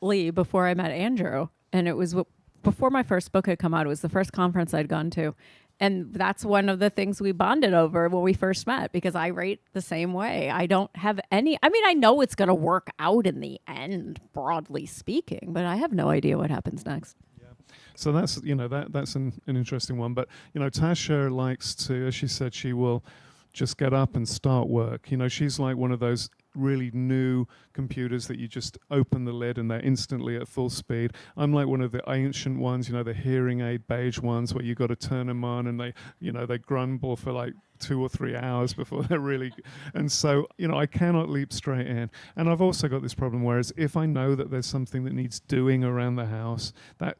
Lee before I met Andrew. And it was before my first book had come out. It was the first conference I'd gone to. And that's one of the things we bonded over when we first met, because I write the same way. I don't have I know it's going to work out in the end, broadly speaking, but I have no idea what happens next. Yeah. So that's an interesting one. But, Tasha likes to, as she said, she will just get up and start work. She's like one of those really new computers that you just open the lid and they're instantly at full speed. I'm like one of the ancient ones, the hearing aid beige ones where you got to turn them on and they grumble for like 2 or 3 hours before they're really. And so, I cannot leap straight in. And I've also got this problem, whereas if I know that there's something that needs doing around the house, that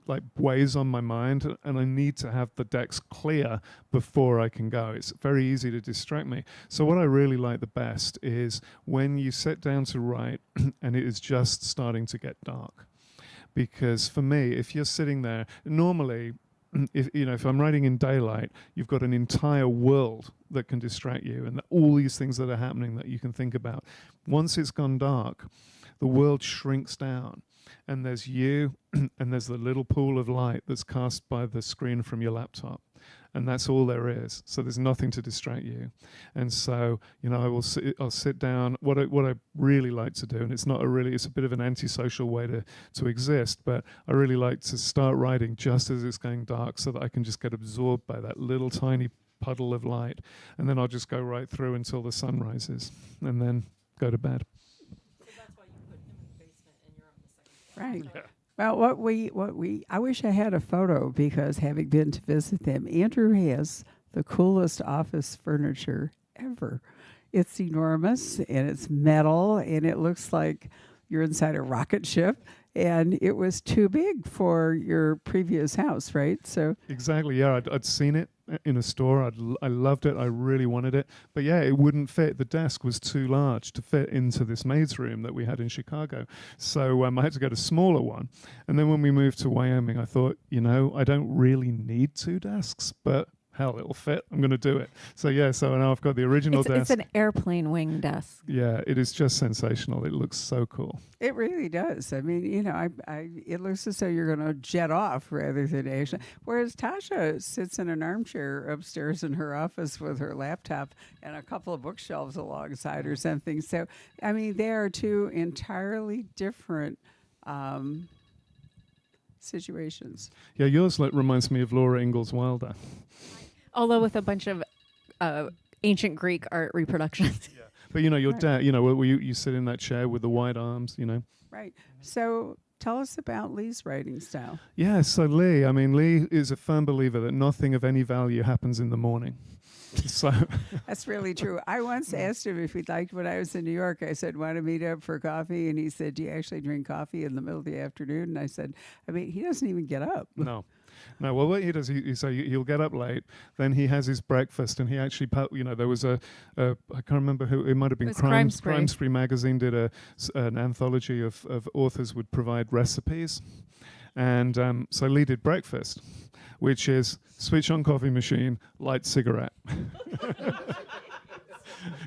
like weighs on my mind, and I need to have the decks clear before I can go. It's very easy to distract me. So what I really like the best is when you sit down to write and it is just starting to get dark. Because for me, if you're sitting there, normally, if I'm writing in daylight, you've got an entire world that can distract you and all these things that are happening that you can think about. Once it's gone dark, the world shrinks down and there's you and there's the little pool of light that's cast by the screen from your laptop. And that's all there is. So there's nothing to distract you. And so, I'll sit down. What I really like to do, and it's a bit of an antisocial way to exist, but I really like to start writing just as it's going dark so that I can just get absorbed by that little tiny puddle of light. And then I'll just go right through until the sun rises and then go to bed. So that's why you put him in the basement and you're on the second floor. Right. Yeah. Well, I wish I had a photo, because having been to visit them, Andrew has the coolest office furniture ever. It's enormous and it's metal and it looks like you're inside a rocket ship, and it was too big for your previous house, right? So exactly, yeah, I'd seen it in a store. I loved it. I really wanted it, but yeah, it wouldn't fit. The desk was too large to fit into this maid's room that we had in Chicago. So I had to get a smaller one. And then when we moved to Wyoming, I thought, I don't really need 2 desks, but hell, it'll fit. I'm going to do it. So yeah, so now I've got the original desk. It's an airplane wing desk. Yeah, it is just sensational. It looks so cool. it really does. I mean, it looks as though you're going to jet off rather than actually. Whereas Tasha sits in an armchair upstairs in her office with her laptop and a couple of bookshelves alongside or something. So, I mean, they are 2 entirely different situations. Yeah, yours reminds me of Laura Ingalls Wilder. Although with a bunch of ancient Greek art reproductions. Yeah. But your Right. dad, where you sit in that chair with the wide arms, Right. So tell us about Lee's writing style. Yeah, so Lee is a firm believer that nothing of any value happens in the morning. So That's really true. I once asked him if he'd like, when I was in New York, I said, want to meet up for coffee? And he said, do you actually drink coffee in the middle of the afternoon? And I said, I mean, he doesn't even get up. no. No, well, what he does, so he'll get up late, then he has his breakfast, and he actually, there was I can't remember who, it might have been was Crime Spree. Crime Spree magazine did an anthology of authors would provide recipes, and so Lee did breakfast, which is switch on coffee machine, light cigarette.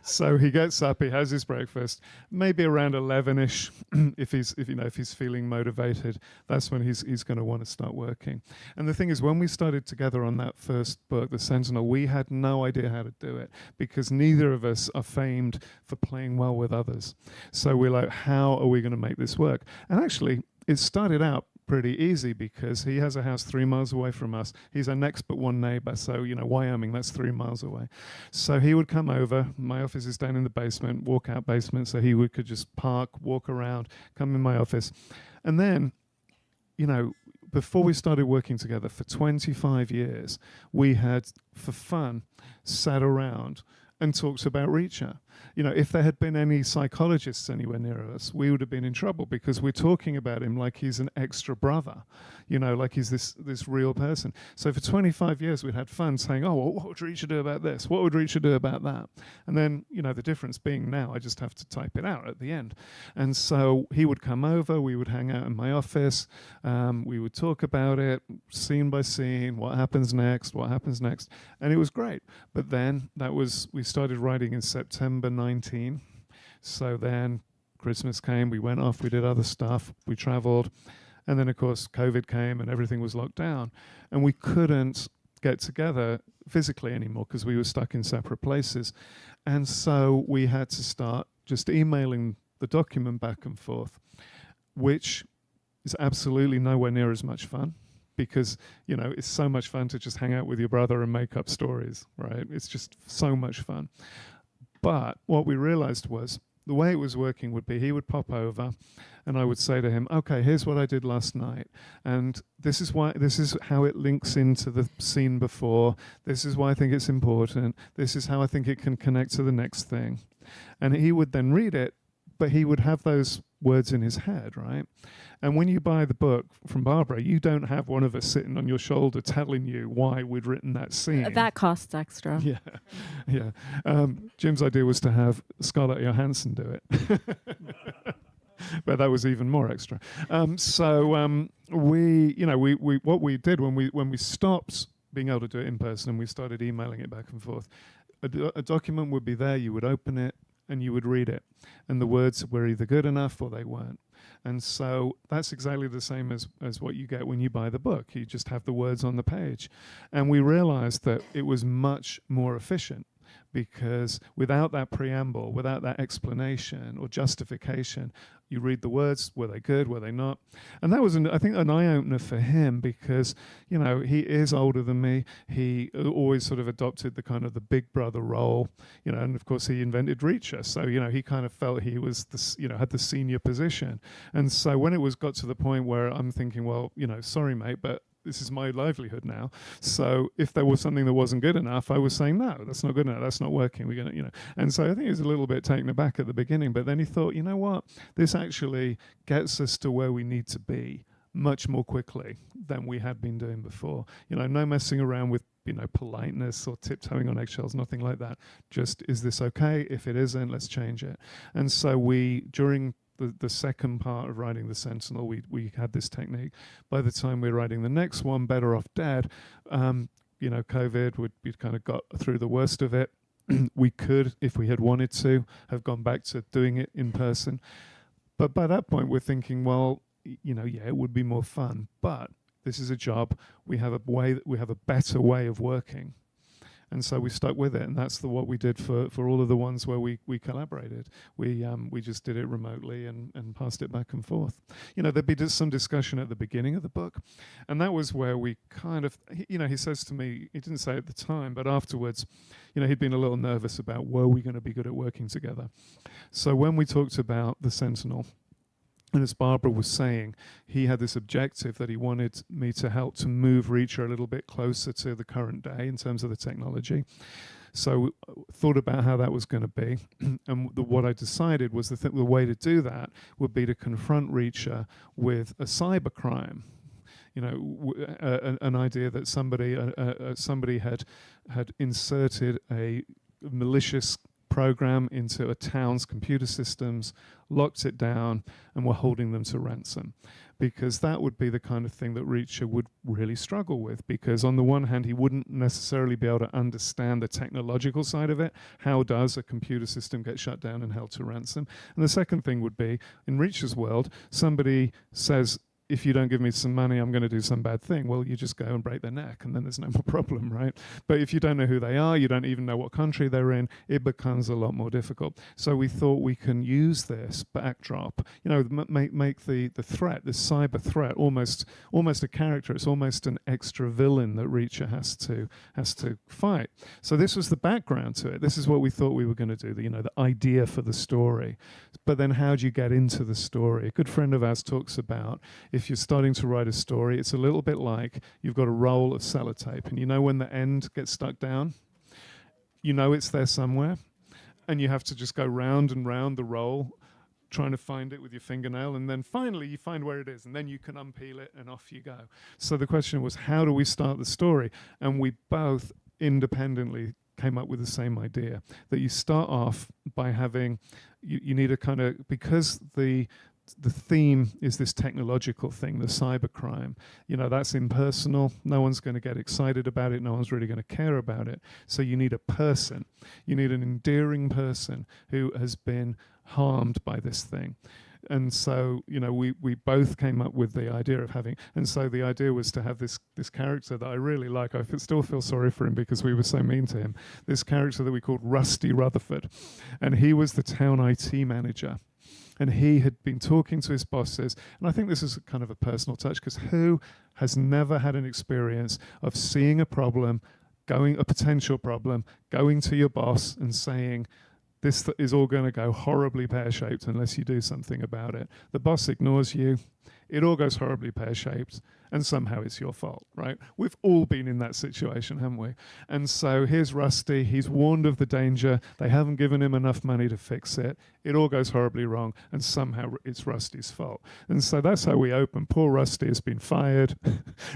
So he gets up, he has his breakfast, maybe around 11ish. if he's feeling motivated, that's when he's going to want to start working. And the thing is, when we started together on that first book, The Sentinel, we had no idea how to do it because neither of us are famed for playing well with others. So we're like, how are we going to make this work? And actually, it started out pretty easy because he has a house 3 miles away from us. He's our next but one neighbor. So, Wyoming, that's 3 miles away. So he would come over. My office is down in the basement, walk out basement. So he could just park, walk around, come in my office. And then, before we started working together for 25 years, we had, for fun, sat around and talked about Reacher. If there had been any psychologists anywhere near us, we would have been in trouble because we're talking about him like he's an extra brother, like he's this real person. So for 25 years, we'd had fun saying, oh, well, what would Reacher do about this? What would Reacher do about that? And then, the difference being now, I just have to type it out at the end. And so he would come over, we would hang out in my office, we would talk about it, scene by scene, what happens next, and it was great. But then we started writing in September 19. So then Christmas came, we went off, we did other stuff, we traveled. And then, of course, COVID came and everything was locked down. And we couldn't get together physically anymore because we were stuck in separate places. And so we had to start just emailing the document back and forth, which is absolutely nowhere near as much fun. Because, it's so much fun to just hang out with your brother and make up stories, right? It's just so much fun. But what we realized was the way it was working would be he would pop over and I would say to him, okay, here's what I did last night. And this is how it links into the scene before. This is why I think it's important. This is how I think it can connect to the next thing. And he would then read it, but he would have those words in his head, right? And when you buy the book from Barbara, you don't have one of us sitting on your shoulder telling you why we'd written that scene. That costs extra. Yeah. Jim's idea was to have Scarlett Johansson do it. But that was even more extra. What we did when we stopped being able to do it in person and we started emailing it back and forth, a document would be there, you would open it, and you would read it. And the words were either good enough or they weren't. And so that's exactly the same as what you get when you buy the book. You just have the words on the page. And we realized that it was much more efficient because without that preamble, without that explanation or justification, you read the words, were they good, were they not? And that was, I think, an eye-opener for him because, he is older than me. He always sort of adopted the kind of the big brother role, and of course he invented Reacher. So, he kind of felt he was, had the senior position. And so when it got to the point where I'm thinking, well, sorry, mate, but this is my livelihood now. So if there was something that wasn't good enough, I was saying, no, that's not good enough. That's not working. We're going to, And so I think he was a little bit taken aback at the beginning, but then he thought, you know what? This actually gets us to where we need to be much more quickly than we had been doing before. No messing around with, politeness or tiptoeing on eggshells, nothing like that. Just, is this okay? If it isn't, let's change it. And so during the second part of writing The Sentinel, we had this technique. By the time we were writing the next one, Better Off Dead, COVID, we'd kind of got through the worst of it. We could, if we had wanted to, have gone back to doing it in person. But by that point, we're thinking, well, it would be more fun. But this is a job. We have a better way of working. And so we stuck with it, and that's what we did for all of the ones where we collaborated. We just did it remotely and passed it back and forth. There'd be just some discussion at the beginning of the book, and that was where we kind of, he says to me, he didn't say it at the time, but afterwards, he'd been a little nervous about were we going to be good at working together. So when we talked about The Sentinel, And as Barbara was saying, he had this objective that he wanted me to help to move Reacher a little bit closer to the current day in terms of the technology. So thought about how that was going to be, and what I decided was the way to do that would be to confront Reacher with a cybercrime. You know, an idea that somebody had inserted a malicious program into a town's computer systems, locked it down, and were holding them to ransom. Because that would be the kind of thing that Reacher would really struggle with. Because on the one hand, he wouldn't necessarily be able to understand the technological side of it. How does a computer system get shut down and held to ransom? And the second thing would be, in Reacher's world, somebody says, if you don't give me some money, I'm going to do some bad thing. Well, you just go and break their neck, and then there's no more problem, right? But if you don't know who they are, you don't even know what country they're in, it becomes a lot more difficult. So we thought we can use this backdrop, you know, make the threat, this cyber threat, almost a character. It's almost an extra villain that Reacher has to fight. So this was the background to it. This is what we thought we were going to do, the idea for the story. But then how do you get into the story? A good friend of ours talks about, if you're starting to write a story, it's a little bit like you've got a roll of sellotape, and you know when the end gets stuck down, you know it's there somewhere, and you have to just go round and round the roll, trying to find it with your fingernail, and then finally you find where it is, and then you can unpeel it, and off you go. So the question was, how do we start the story? And we both independently came up with the same idea, that you start off by having, you need a kind of, because the theme is this technological thing, the cybercrime. That's impersonal. No one's going to get excited about it. No one's really going to care about it. So you need a person. You need an endearing person who has been harmed by this thing. And so, we both came up with the idea of having, and so the idea was to have this character that I really like. I still feel sorry for him because we were so mean to him. This character that we called Rusty Rutherford. And he was the town IT manager. And he had been talking to his bosses, and I think this is kind of a personal touch, because who has never had an experience of seeing a potential problem, going to your boss and saying, this is all going to go horribly pear-shaped unless you do something about it. The boss ignores you, it all goes horribly pear-shaped, and somehow it's your fault, right? We've all been in that situation, haven't we? And so here's Rusty. He's warned of the danger. They haven't given him enough money to fix it. It all goes horribly wrong, and somehow it's Rusty's fault. And so that's how we open. Poor Rusty has been fired.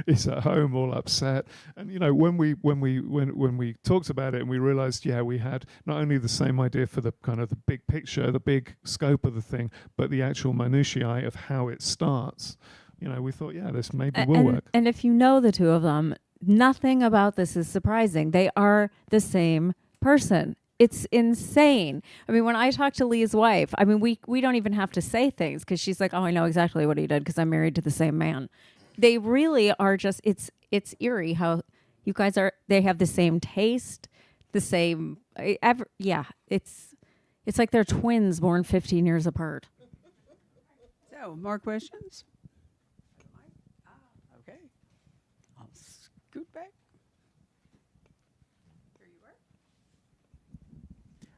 He's at home all upset. And when we talked about it and we realized, we had not only the same idea for the kind of the big picture, the big scope of the thing, but the actual minutiae of how it starts. We thought, this maybe will work. And if you know the two of them, nothing about this is surprising. They are the same person. It's insane. I mean, when I talk to Lee's wife, I mean, we don't even have to say things because she's like, oh, I know exactly what he did because I'm married to the same man. They really are just, it's eerie how you guys are, they have the same taste, the same, it's like they're twins born 15 years apart. So, more questions? Okay. I'll scoot back. There you are.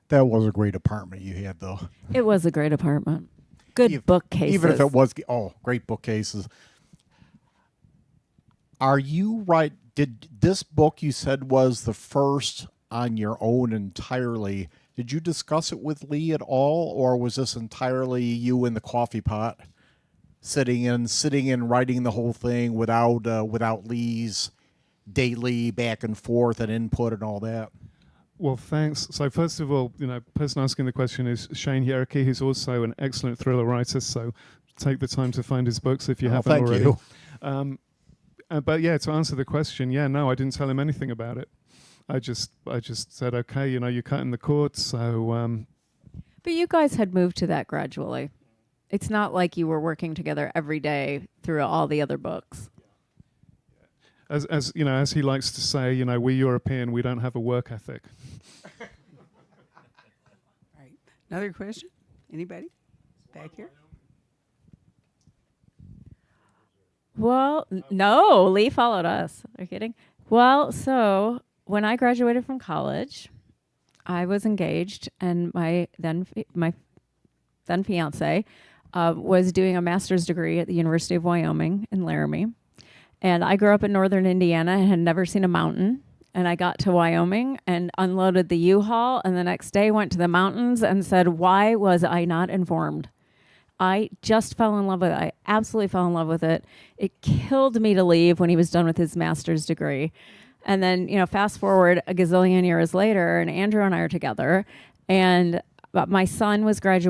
That was a great apartment you had, though. It was a great apartment. Good bookcases. Even if it was, great bookcases. Are you right? Did this book you said was the first on your own entirely? Did you discuss it with Lee at all, or was this entirely you in the coffee pot, sitting in, writing the whole thing without Lee's daily back and forth and input and all that? Well, thanks. So first of all, person asking the question is Shane Yerke, who's also an excellent thriller writer. So take the time to find his books if you haven't thank already. You. But to answer the question, no, I didn't tell him anything about it. I just said, okay, you're cutting the cord, so. But you guys had moved to that gradually. It's not like you were working together every day through all the other books. As he likes to say, we European, we don't have a work ethic. Right. Another question? Anybody? Back here? Well, no, Lee followed us. Are you kidding? Well, so when I graduated from college, I was engaged, and my then fiance was doing a master's degree at the University of Wyoming in Laramie. And I grew up in northern Indiana and had never seen a mountain. And I got to Wyoming and unloaded the U-Haul, and the next day went to the mountains and said, why was I not informed? I just fell in love with it. I absolutely fell in love with it. It killed me to leave when he was done with his master's degree. And then, fast forward a gazillion years later, and Andrew and I are together, and my son was going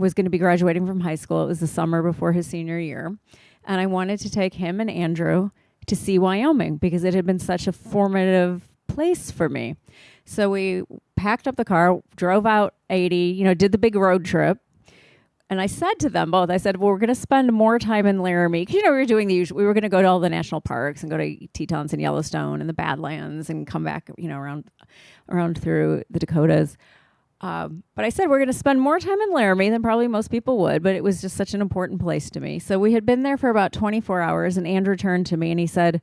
to be graduating from high school. It was the summer before his senior year. And I wanted to take him and Andrew to see Wyoming because it had been such a formative place for me. So we packed up the car, drove out 80, did the big road trip. And I said to them both, well, we're going to spend more time in Laramie. Because, we were doing the usual. We were going to go to all the national parks and go to Tetons and Yellowstone and the Badlands and come back, around through the Dakotas. But I said, we're going to spend more time in Laramie than probably most people would, but it was just such an important place to me. So we had been there for about 24 hours, and Andrew turned to me and he said,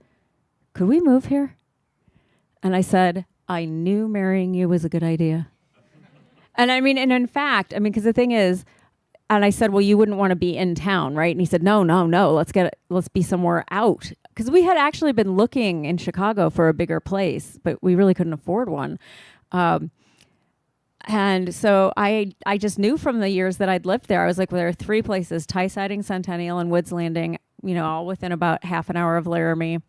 could we move here? And I said, I knew marrying you was a good idea. And in fact, because the thing is, and I said, well, you wouldn't want to be in town, right? And he said, no, let's be somewhere out. Because we had actually been looking in Chicago for a bigger place, but we really couldn't afford one. And so I just knew from the years that I'd lived there, I was like, well, there are 3 places, Tie Siding, Centennial, and Woods Landing, all within about half an hour of Laramie. I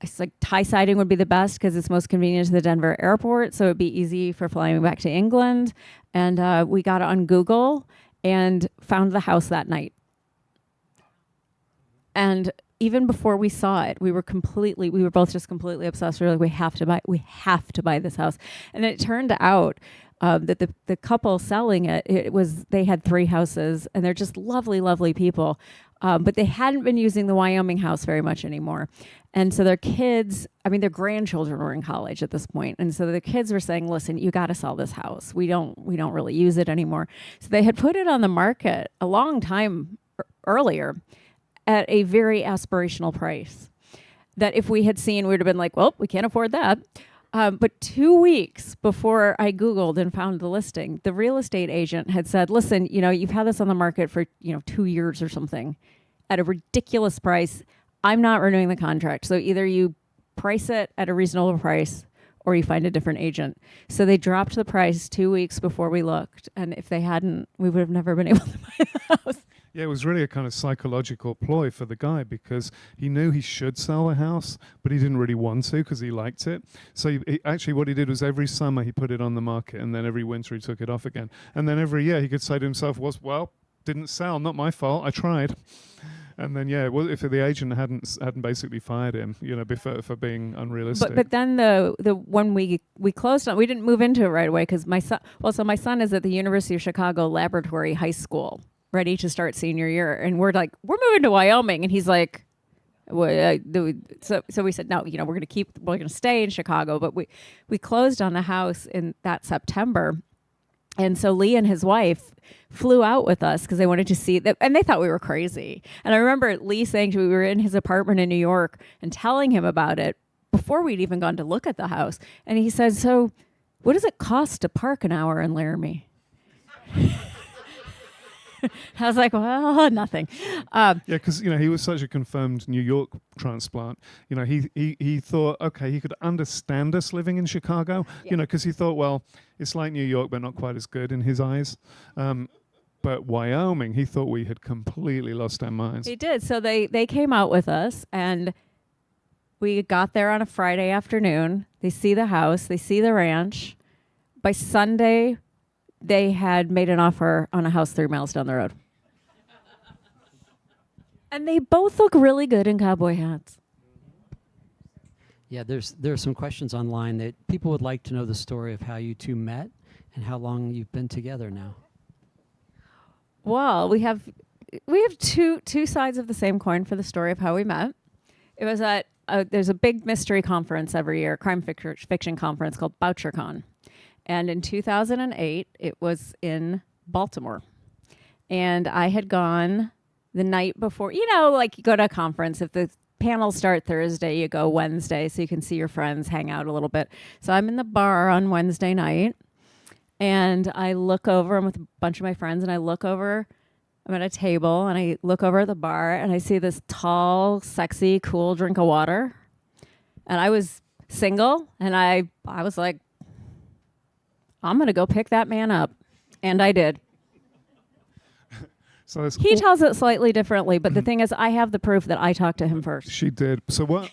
was like, Tie Siding would be the best because it's most convenient to the Denver airport, so it'd be easy for flying back to England. And we got on Google and found the house that night. And even before we saw it, we were both just completely obsessed. We were like, we have to buy this house. And it turned out that the couple selling they had 3 houses, and they're just lovely, lovely people. But they hadn't been using the Wyoming house very much anymore. And so their kids, their grandchildren were in college at this point. And so the kids were saying, listen, you got to sell this house. We don't really use it anymore. So they had put it on the market a long time earlier at a very aspirational price that if we had seen, we would have been like, well, we can't afford that. But 2 weeks before I Googled and found the listing, the real estate agent had said, listen, you've had this on the market for, 2 years or something at a ridiculous price. I'm not renewing the contract. So either you price it at a reasonable price or you find a different agent. So they dropped the price 2 weeks before we looked. And if they hadn't, we would have never been able to buy the house. Yeah, it was really a kind of psychological ploy for the guy because he knew he should sell the house, but he didn't really want to because he liked it. So actually what he did was every summer he put it on the market, and then every winter he took it off again. And then every year he could say to himself, didn't sell, not my fault, I tried. And then, if the agent hadn't basically fired him, for being unrealistic. But then when we closed on, we didn't move into it right away because my son is at the University of Chicago Laboratory High School, ready to start senior year, and we're like, we're moving to Wyoming, and he's like, so we said, no, we're gonna stay in Chicago, but we closed on the house in that September. And so Lee and his wife flew out with us because they wanted to see that, and they thought we were crazy. And I remember Lee saying to me, we were in his apartment in New York and telling him about it before we'd even gone to look at the house. And he said, so what does it cost to park an hour in Laramie? I was like, well, nothing. Because he was such a confirmed New York transplant. He thought, okay, he could understand us living in Chicago. Because he thought, well, it's like New York, but not quite as good in his eyes. But Wyoming, he thought we had completely lost our minds. He did. So they came out with us, and we got there on a Friday afternoon. They see the house, they see the ranch. By Sunday, they had made an offer on a house 3 miles down the road. And they both look really good in cowboy hats. Yeah, there are some questions online that people would like to know the story of how you two met and how long you've been together now. Well, we have two sides of the same coin for the story of how we met. It was at there's a big mystery conference every year, crime fiction conference called BoucherCon. And in 2008, it was in Baltimore. And I had gone the night before. Like you go to a conference, if the panels start Thursday, you go Wednesday so you can see your friends, hang out a little bit. So I'm in the bar on Wednesday night, and I look over, I'm with a bunch of my friends, and I look over I'm at a table and I look over at the bar and I see this tall, sexy, cool drink of water. And I was single and I was like, I'm going to go pick that man up. And I did. So it's He tells it slightly differently, but the thing is, I have the proof that I talked to him first. She did. So what?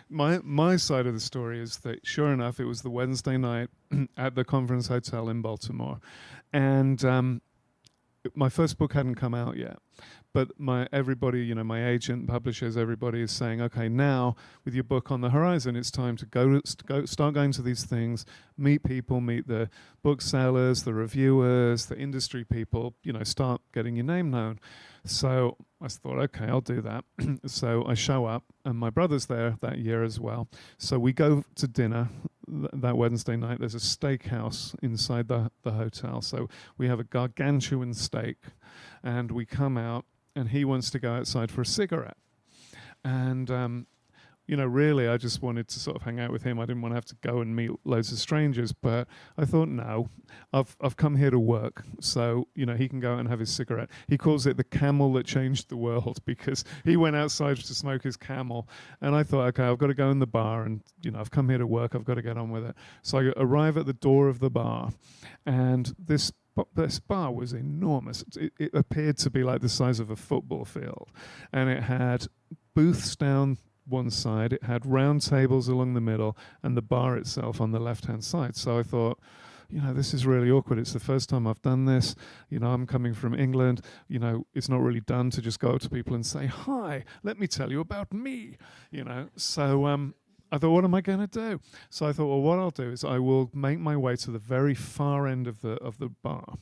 my side of the story is that sure enough, it was the Wednesday night at the Conference Hotel in Baltimore, and my first book hadn't come out yet. But everybody, my agent, publishers, everybody is saying, okay, now with your book on the horizon, it's time to start going to these things, meet people, meet the booksellers, the reviewers, the industry people, start getting your name known. So I thought, okay, I'll do that. So I show up, and my brother's there that year as well. So we go to dinner that Wednesday night. There's a steakhouse inside the hotel. So we have a gargantuan steak, and we come out, and he wants to go outside for a cigarette. And, really, I just wanted to sort of hang out with him. I didn't want to have to go and meet loads of strangers. But I thought, no, I've come here to work. So, he can go out and have his cigarette. He calls it the camel that changed the world because he went outside to smoke his camel. And I thought, okay, I've got to go in the bar and, I've come here to work. I've got to get on with it. So I arrive at the door of the bar, and this bar was enormous. It appeared to be like the size of a football field. And it had booths down one side, it had round tables along the middle, and the bar itself on the left-hand side. So I thought, this is really awkward. It's the first time I've done this. I'm coming from England. It's not really done to just go up to people and say, hi, let me tell you about me. So I thought, what am I going to do? So I thought, well, what I'll do is I will make my way to the very far end of the bar.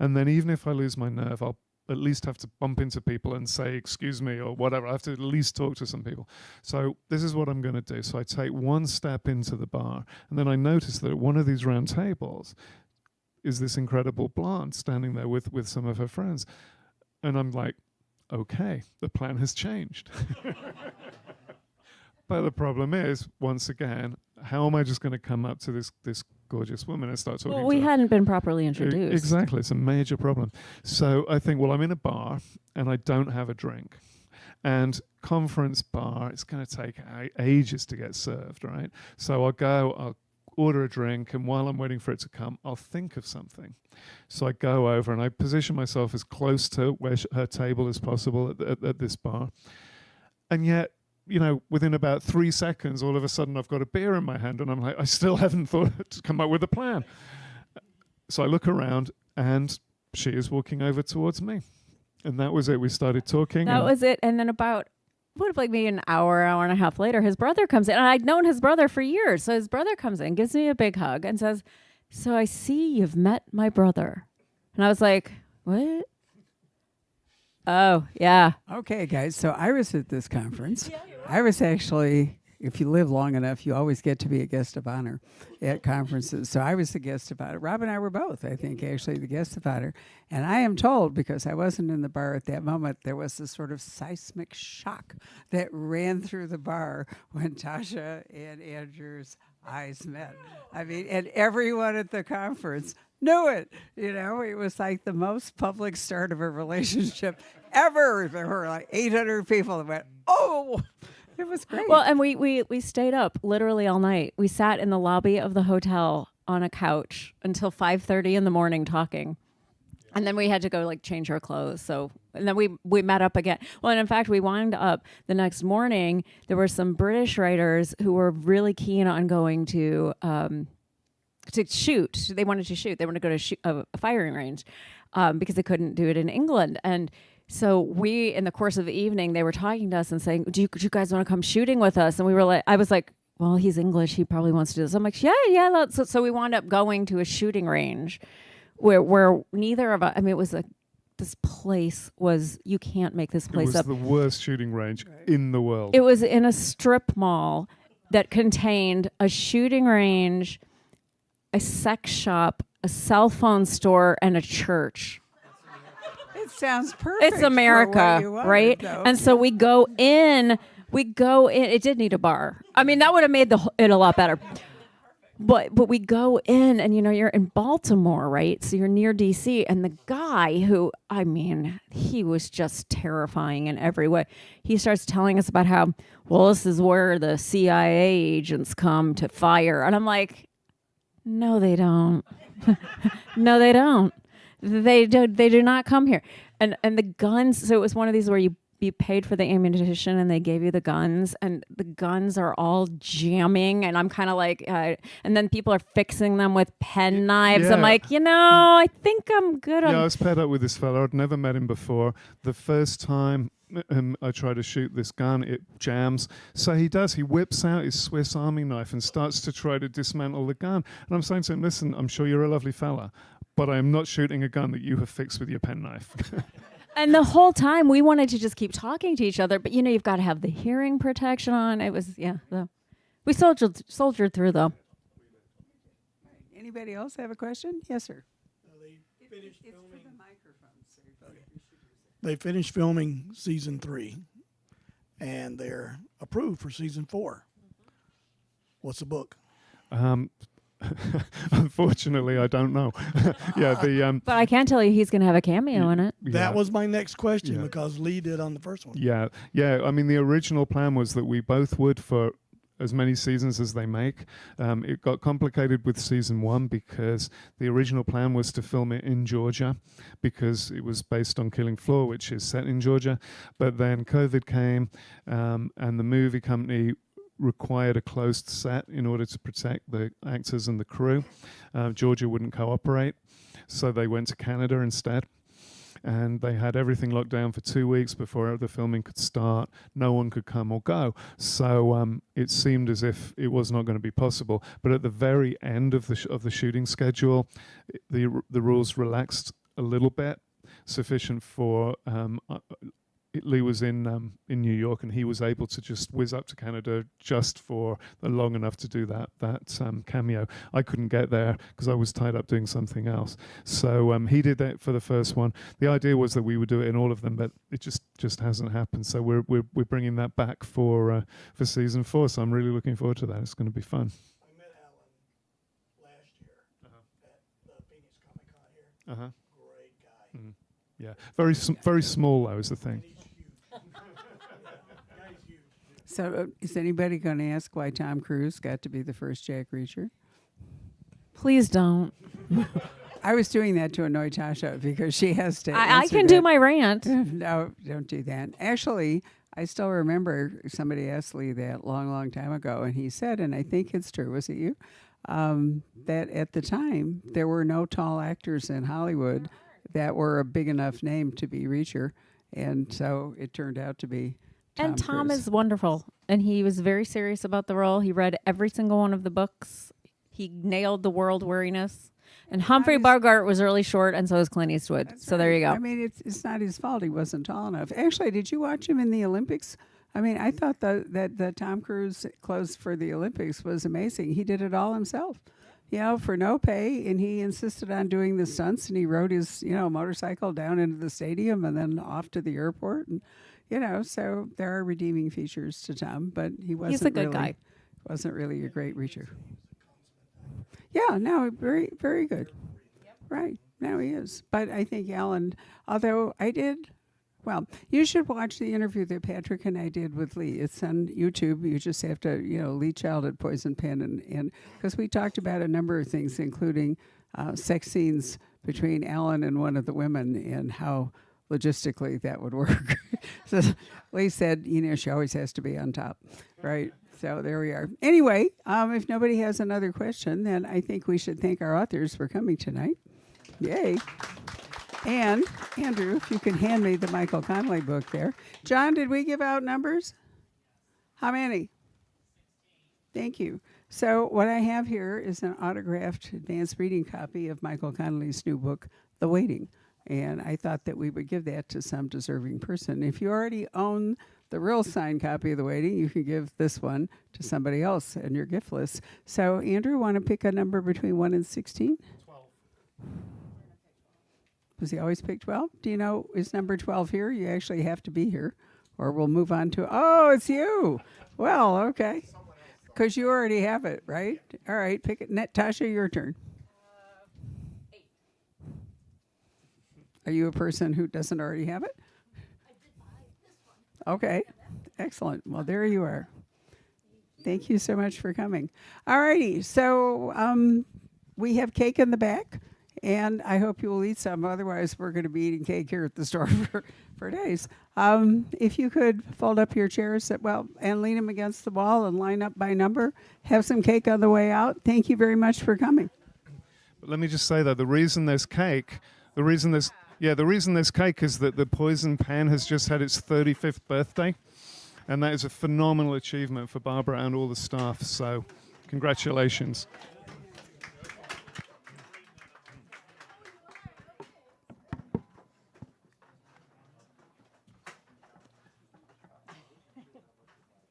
And then even if I lose my nerve, I'll at least have to bump into people and say, excuse me, or whatever. I have to at least talk to some people. So this is what I'm going to do. So I take one step into the bar, and then I notice that at one of these round tables is this incredible blonde standing there with some of her friends. And I'm like, okay, the plan has changed. But the problem is, once again, how am I just going to come up to this gorgeous woman and start talking Well, to we her? hadn't been properly introduced. Exactly. It's a major problem. So I think, well, I'm in a bar and I don't have a drink. And conference bar, it's going to take ages to get served, right? So I'll order a drink, and while I'm waiting for it to come, I'll think of something. So I go over and I position myself as close to where her table as possible at this bar. And yet, within about 3 seconds, all of a sudden I've got a beer in my hand, and I'm like, I still haven't thought to come up with a plan. So I look around, and she is walking over towards me. And that was it. We started talking. That was it. And then about, maybe an hour and a half later, his brother comes in. And I'd known his brother for years. So his brother comes in, gives me a big hug, and says, so I see you've met my brother. And I was like, what? Oh, yeah. Okay, guys. So I was at this conference. I was actually, if you live long enough, you always get to be a guest of honor at conferences. So I was the guest of honor. Rob and I were both, I think, actually the guest of honor. And I am told, because I wasn't in the bar at that moment, there was this sort of seismic shock that ran through the bar when Tasha and Andrew's eyes met. I mean, and everyone at the conference knew it. It was like the most public start of a relationship ever. There were like 800 people that went, oh, it was great. Well, and we stayed up literally all night. We sat in the lobby of the hotel on a couch until 5:30 in the morning talking. And then we had to go change our clothes. So, and then we met up again. Well, and in fact, we wound up the next morning. There were some British writers who were really keen on going to shoot. They wanted to shoot. They wanted to go to a firing range because they couldn't do it in England. And so we, in the course of the evening, they were talking to us and saying, do you guys want to come shooting with us? And we were like, I was like, well, he's English. He probably wants to do this. I'm like, yeah. So we wound up going to a shooting range where neither of us, it was this place was, you can't make this place up. It was the worst shooting range in the world. It was in a strip mall that contained a shooting range, a sex shop, a cell phone store, and a church. It sounds perfect. It's America, for what you wanted, right? though. And so we go in. It did need a bar. That would have made it a lot better. But we go in, and you're in Baltimore, right? So you're near DC, and the guy who, I mean, he was just terrifying in every way. He starts telling us about how, well, this is where the CIA agents come to fire. And I'm like, no, they don't. No, they don't. They do not come here. And the guns, so it was one of these where you paid for the ammunition and they gave you the guns, and the guns are all jamming, and I'm kind of like, and then people are fixing them with pen knives. I'm Yeah. like, I think I'm good Yeah, I on. was paired up with this fella. I'd never met him before. The first time I try to shoot this gun, it jams. So he does. He whips out his Swiss Army knife and starts to try to dismantle the gun. And I'm saying to him, listen, I'm sure you're a lovely fella, but I am not shooting a gun that you have fixed with your penknife. And the whole time we wanted to just keep talking to each other, but you've got to have the hearing protection on. It was, we soldiered through though. Anybody else have a question? Yes, sir. They finished It's for filming. the microphone, so you both introduce yourself. They finished filming season 3, and they're approved for season 4. What's the book? Unfortunately, I don't know. But I can tell you he's going to have a cameo in it. That was my next question Yeah. because Lee did on the first one. Yeah. I mean, the original plan was that we both would for as many seasons as they make. It got complicated with season 1 because the original plan was to film it in Georgia because it was based on Killing Floor, which is set in Georgia. But then COVID came, and the movie company required a closed set in order to protect the actors and the crew. Georgia wouldn't cooperate, so they went to Canada instead. And they had everything locked down for 2 weeks before the filming could start. No one could come or go. So it seemed as if it was not going to be possible. But at the very end of the shooting schedule, the rules relaxed a little bit, sufficient for Lee was in New York, and he was able to just whiz up to Canada just for long enough to do that cameo. I couldn't get there because I was tied up doing something else. So he did that for the first one. The idea was that we would do it in all of them, but it just hasn't happened. So we're bringing that back for season 4. So I'm really looking forward to that. It's going to be fun. I met Alan last year at the Phoenix Comic Con here. Great guy. Mm. Yeah, very small though is the thing. He's huge. Guy's huge. So is anybody going to ask why Tom Cruise got to be the first Jack Reacher? Please don't. I was doing that to annoy Tasha because she has to I answer can do that. my rant. No, don't do that. Actually, I still remember somebody asked Lee that long time ago, and he said, and I think it's true, was it you? That at the time, there were no tall actors in Hollywood that were a big enough name to be Reacher, and so it turned out to be Tom And Tom Cruise. is wonderful. And he was very serious about the role. He read every single one of the books. He nailed the world weariness. And Humphrey Bogart was really short, and so was Clint Eastwood. That's so there you go. I mean, it's not his fault he wasn't tall enough. Actually, did you watch him in the Olympics? I mean, I thought that the Tom Cruise clothes for the Olympics was amazing. He did it all himself, for no pay, and he insisted on doing the stunts. And he rode his motorcycle down into the stadium and then off to the airport, and so there are redeeming features to Tom, but he wasn't. He's a good really, guy. Wasn't really a great reacher. Yeah, no, very, very good. Right, now he is. But I think Alan, although you should watch the interview that Patrick and I did with Lee. It's on YouTube. You just have to, Lee Child at Poison Pen, and because we talked about a number of things, including sex scenes between Alan and one of the women and how logistically that would work. So Lee said, she always has to be on top, right? So there we are. Anyway, if nobody has another question, then I think we should thank our authors for coming tonight. Yay. And, Andrew, if you can hand me the Michael Connelly book there. John, did we give out numbers? How many? Thank you. So what I have here is an autographed advanced reading copy of Michael Connelly's new book, The Waiting. And I thought that we would give that to some deserving person. If you already own the real signed copy of The Waiting, you can give this one to somebody else in your gift list. So, Andrew, want to pick a number between 1 and 16? 12. Does he always pick 12? Do you know, is number 12 here? You actually have to be here, or we'll move on to, oh, it's you. Well, okay. Because you already have it, right? All right, pick it. Tasha, your turn. 8. Are you a person who doesn't already have it? I did buy this one. Okay, excellent. Well, there you are. Thank you so much for coming. All righty, so we have cake in the back, and I hope you will eat some. Otherwise, we're going to be eating cake here at the store for days. If you could fold up your chairs and lean them against the wall and line up by number, have some cake on the way out. Thank you very much for coming. But let me just say that the reason there's cake is that the Poison Pen has just had its 35th birthday. And that is a phenomenal achievement for Barbara and all the staff. So congratulations.